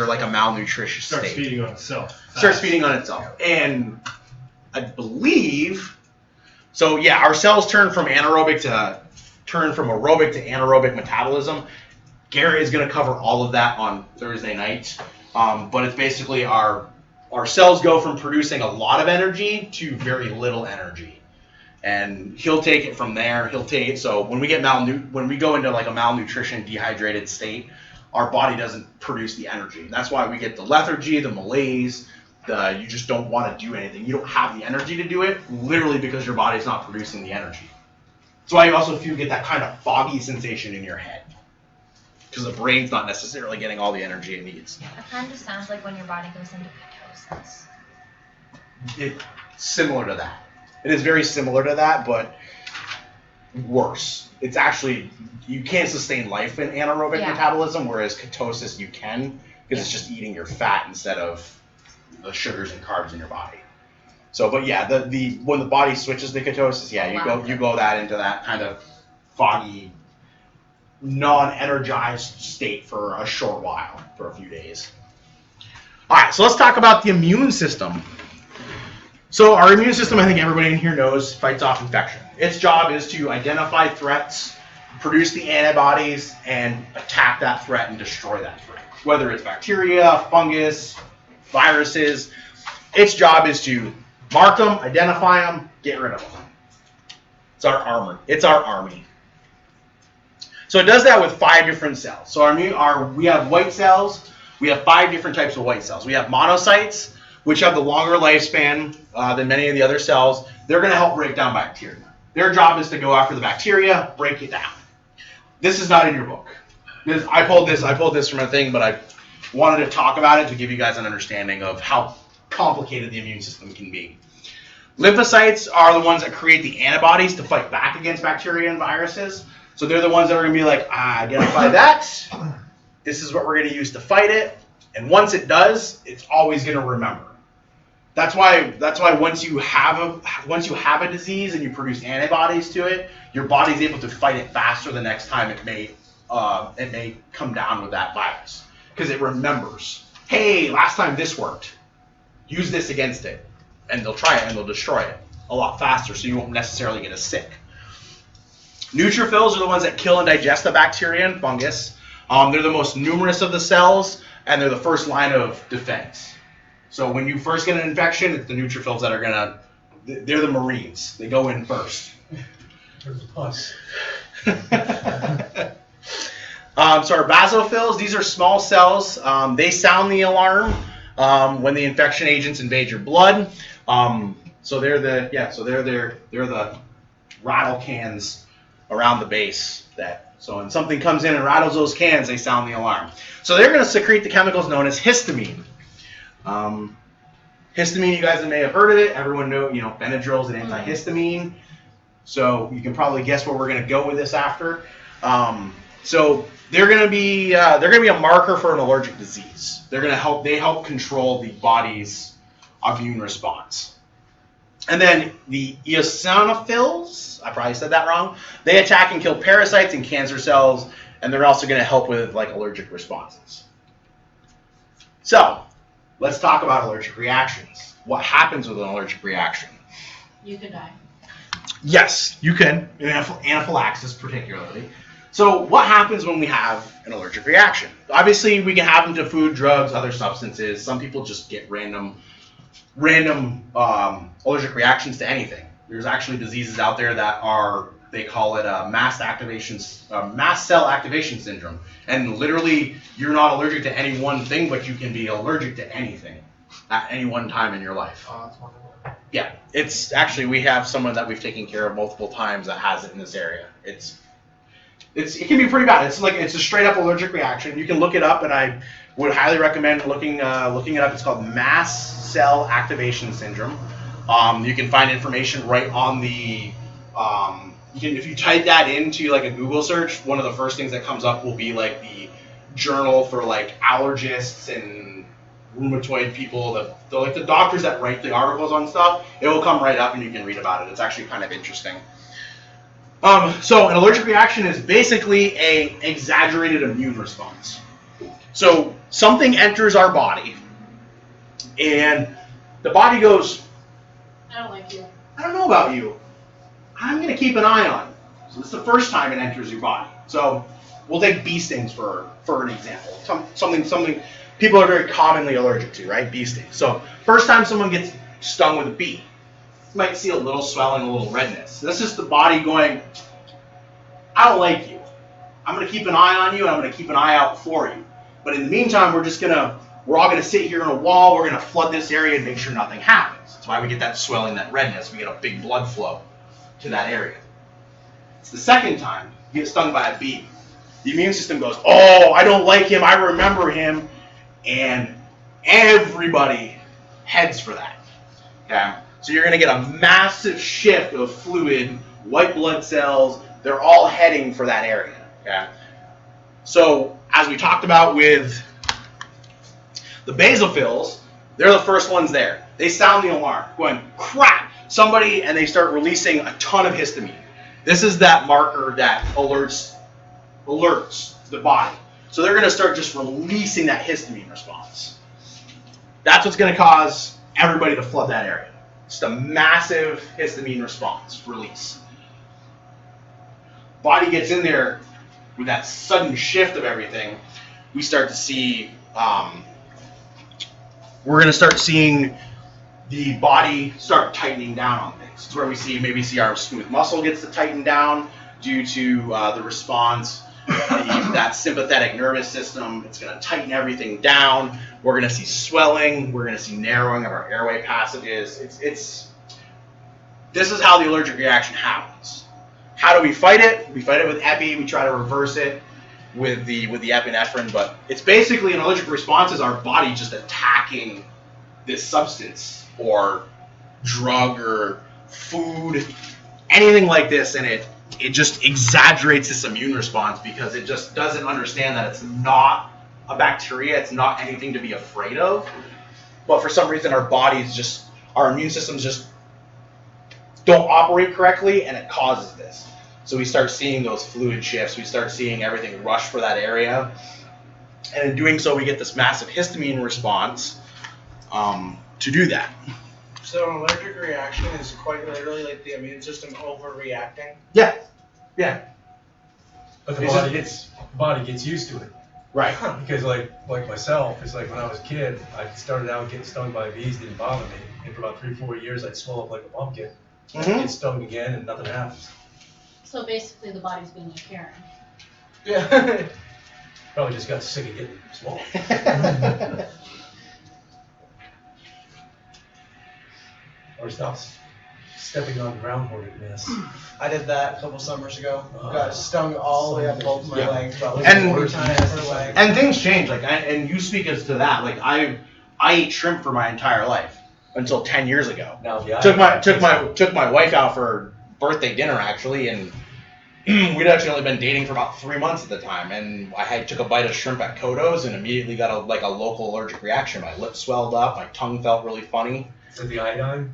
like a malnutritious Starts state. feeding on itself. Starts feeding on itself. And I believe, so yeah, our cells turn from aerobic to anaerobic metabolism. Garrett is going to cover all of that on Thursday night. But it's basically our cells go from producing a lot of energy to very little energy. And he'll take it from there. So when we go into like a malnutrition, dehydrated state, our body doesn't produce the energy. That's why we get the lethargy, the malaise, you just don't want to do anything. You don't have the energy to do it, literally because your body's not producing the energy. That's why you also get that kind of foggy sensation in your head. Because the brain's not necessarily getting all the energy it needs. It kind of sounds like when your body goes into ketosis. It's similar to that. It is very similar to that, but worse. It's actually, you can't sustain life in anaerobic metabolism, whereas ketosis you can, because it's just eating your fat instead of the sugars and carbs in your body. So, but yeah, when the body switches to ketosis, yeah, you go into that kind of foggy, non-energized state for a short while, for a few days. All right, so let's talk about the immune system. So our immune system, I think everybody in here knows, fights off infection. Its job is to identify threats, produce the antibodies, and attack that threat and destroy that threat. Whether it's bacteria, fungus, viruses, its job is to mark them, identify them, get rid of them. It's our armor. It's our army. So it does that with 5 different cells. So we have white cells. We have 5 different types of white cells. We have monocytes, which have the longer lifespan than many of the other cells. They're going to help break down bacteria. Their job is to go after the bacteria, break it down. This is not in your book. I pulled this from a thing, but I wanted to talk about it to give you guys an understanding of how complicated the immune system can be. Lymphocytes are the ones that create the antibodies to fight back against bacteria and viruses. So they're the ones that are going to be like, identify that. This is what we're going to use to fight it. And once it does, it's always going to remember. That's why once you have a disease and you produce antibodies to it, your body's able to fight it faster the next time it may come down with that virus, because it remembers. hey, last time this worked, use this against it. And they'll try it and they'll destroy it a lot faster, so you won't necessarily get as sick. Neutrophils are the ones that kill and digest the bacteria and fungus. They're the most numerous of the cells, and they're the first line of defense. So when you first get an infection, it's the neutrophils that are gonna, they're the Marines. They go in first. There's a plus. So our basophils, these are small cells. They sound the alarm when the infection agents invade your blood. So they're the rattle cans around the base. So when something comes in and rattles those cans, they sound the alarm. So they're going to secrete the chemicals known as histamine. Histamine, you guys may have heard of it. Everyone know, Benadryl is an antihistamine. So you can probably guess where we're going to go with this after. So they're going to be a marker for an allergic disease. They help control the body's immune response. And then the eosinophils, I probably said that wrong. They attack and kill parasites and cancer cells, and they're also going to help with allergic responses. So let's talk about allergic reactions. What happens with an allergic reaction? You could die. Yes, you can, in anaphylaxis particularly. So what happens when we have an allergic reaction? Obviously, we can have them to food, drugs, other substances. Some people just get random allergic reactions to anything. There's actually diseases out there that they call it mast cell activation syndrome. And literally, you're not allergic to any one thing, but you can be allergic to anything at any one time in your life. Oh, that's wonderful. Yeah, it's actually, we have someone that we've taken care of multiple times that has it in this area. It can be pretty bad. It's a straight up allergic reaction. You can look it up, and I would highly recommend looking it up. It's called mast cell activation syndrome. You can find information right on the. If you type that into a Google search, one of the first things that comes up will be the journal for allergists and rheumatoid people, the doctors that write the articles on stuff. It will come right up, and you can read about it. It's actually kind of interesting. So an allergic reaction is basically an exaggerated immune response. So something enters our body, and the body goes, I don't like you. I don't know about you. I'm going to keep an eye on you. So this is the first time it enters your body. So we'll take bee stings for an example. Something people are very commonly allergic to, right? Bee stings. So first time someone gets stung with a bee, you might see a little swelling, a little redness. That's just the body going, I don't like you. I'm going to keep an eye on you, and I'm going to keep an eye out for you. But in the meantime, we're all going to sit here in a wall. We're going to flood this area and make sure nothing happens. That's why we get that swelling, that redness. We get a big blood flow to that area. It's the second time you get stung by a bee. The immune system goes, oh, I don't like him. I remember him. And everybody heads for that. Okay? So you're going to get a massive shift of fluid, white blood cells. They're all heading for that area. Okay? So as we talked about with the basophils, they're the first ones there. They sound the alarm, going, crap, somebody, and they start releasing a ton of histamine. This is that marker that alerts the body. So they're going to start just releasing that histamine response. That's what's going to cause everybody to flood that area. Just a massive histamine response release. Body gets in there with that sudden shift of everything. We start to see, we're going to start seeing the body start tightening down on things. It's where we see our smooth muscle gets to tighten down due to the response. That sympathetic nervous system, it's going to tighten everything down. We're going to see swelling. We're going to see narrowing of our airway passages. This is how the allergic reaction happens. How do we fight it? We fight it with epi. We try to reverse it with the epinephrine. But it's basically an allergic response is our body just attacking this substance or drug or food, anything like this, and it just exaggerates this immune response because it just doesn't understand that it's not a bacteria, it's not anything to be afraid of. But for some reason our immune systems just don't operate correctly, and it causes this. So we start seeing those fluid shifts, we start seeing everything rush for that area. And in doing so, we get this massive histamine response to do that. So an allergic reaction is quite literally like the immune system overreacting. Yeah. Yeah. But the body gets used to it. Right. Because like myself, it's like when I was a kid, I started out getting stung by bees, didn't bother me. And for about 3-4 years, I'd swell up like a pumpkin. Get stung again, and nothing happens. So basically, the body's being a Karen. Yeah. Probably just got sick of getting swollen. Or stop stepping on ground hornet nests. I did that a couple summers ago. Got stung all the way up both of my Yeah. legs, about like And- 4 times per leg. And things change. Like, and you speak as to that. Like, I ate shrimp for my entire life until 10 years ago. Now the Took my wife out for birthday dinner actually, and we'd actually only been dating for about 3 months at the time. And I took a bite of shrimp at Kodo's and immediately got a local allergic reaction. My lips swelled up. My tongue felt really funny. Is it the iodine?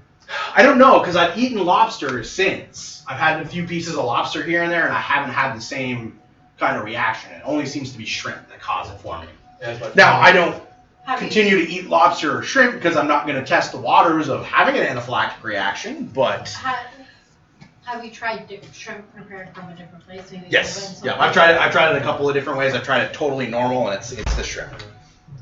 I don't know, because I've eaten lobster since. I've had a few pieces of lobster here and there, and I haven't had the same kind of reaction. It only seems to be shrimp that cause it for me. Now, I don't continue to eat lobster or shrimp because I'm not going to test the waters of having an anaphylactic reaction, but... Have you tried shrimp prepared from a different place? Maybe Yes, yeah, I've tried it a couple of different ways. I've tried it totally normal, and it's the shrimp.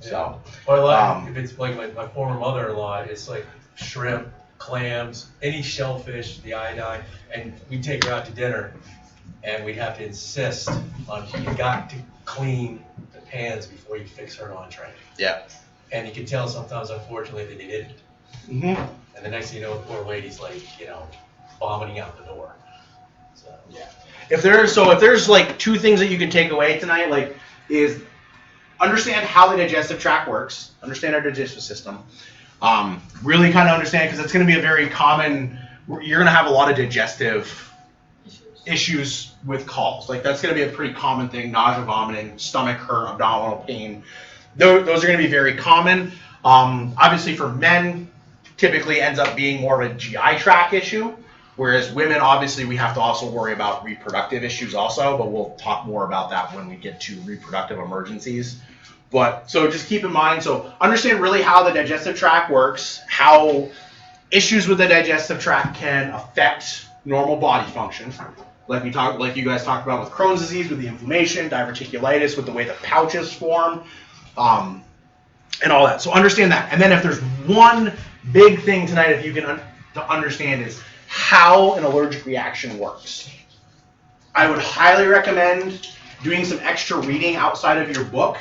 So, or like, if it's like my former mother-in-law, it's like shrimp, clams, any shellfish, the iodine, and we'd take her out to dinner, and we'd have to insist on you got to clean the pans before you fix her entree. Yeah. And you can tell sometimes, unfortunately, that they didn't. Mm-hmm. And the next thing you know, the poor lady's like, vomiting out the door. So yeah. If there's like 2 things that you can take away tonight, like, is understand how the digestive tract works, understand our digestive system, really kind of understand, because it's going to be a very common, you're going to have a lot of digestive issues with calls. Like, that's going to be a pretty common thing: nausea, vomiting, stomach hurt, abdominal pain. Those are going to be very common. Obviously for men, typically ends up being more of a GI tract issue, whereas women, obviously, we have to also worry about reproductive issues also, but we'll talk more about that when we get to reproductive emergencies. But so just keep in mind, so understand really how the digestive tract works, how issues with the digestive tract can affect normal body function, like you guys talked about with Crohn's disease, with the inflammation, diverticulitis, with the way the pouches form, and all that. So understand that. And then if there's one big thing tonight, if you can to understand, is how an allergic reaction works. I would highly recommend doing some extra reading outside of your book.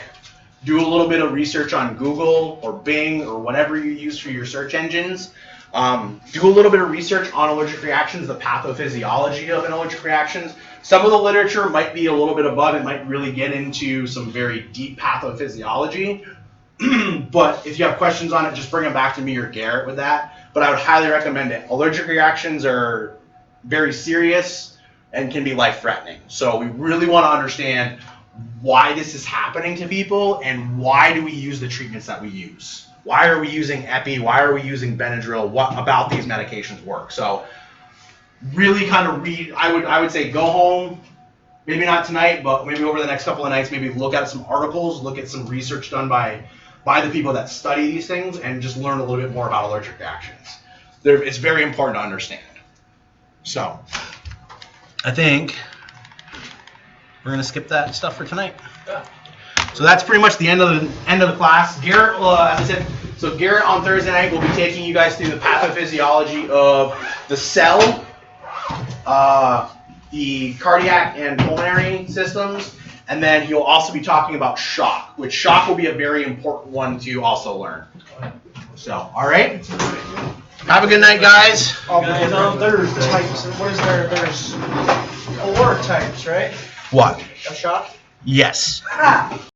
Do a little bit of research on Google or Bing or whatever you use for your search engines. Do a little bit of research on allergic reactions, the pathophysiology of an allergic reactions. Some of the literature might be a little bit above. It might really get into some very deep pathophysiology. But if you have questions on it, just bring them back to me or Garrett with that. But I would highly recommend it. Allergic reactions are very serious and can be life-threatening. So we really want to understand why this is happening to people and why do we use the treatments that we use. Why are we using Epi? Why are we using Benadryl? What about these medications work? So really kind of read. I would say go home, maybe not tonight, but maybe over the next couple of nights, maybe look at some articles, look at some research done by the people that study these things, and just learn a little bit more about allergic reactions. It's very important to understand. So I think we're gonna skip that stuff for tonight. So that's pretty much the end of the class. Garrett, as I said, so Garrett on Thursday night will be taking you guys through the pathophysiology of the cell, the cardiac and pulmonary systems, and then he'll also be talking about shock, which shock will be a very important one to also learn. So, all right. Have a good night, guys. Guys, on Thursday. Types. What is there? There's 4 types, right? What? Of shock? Yes.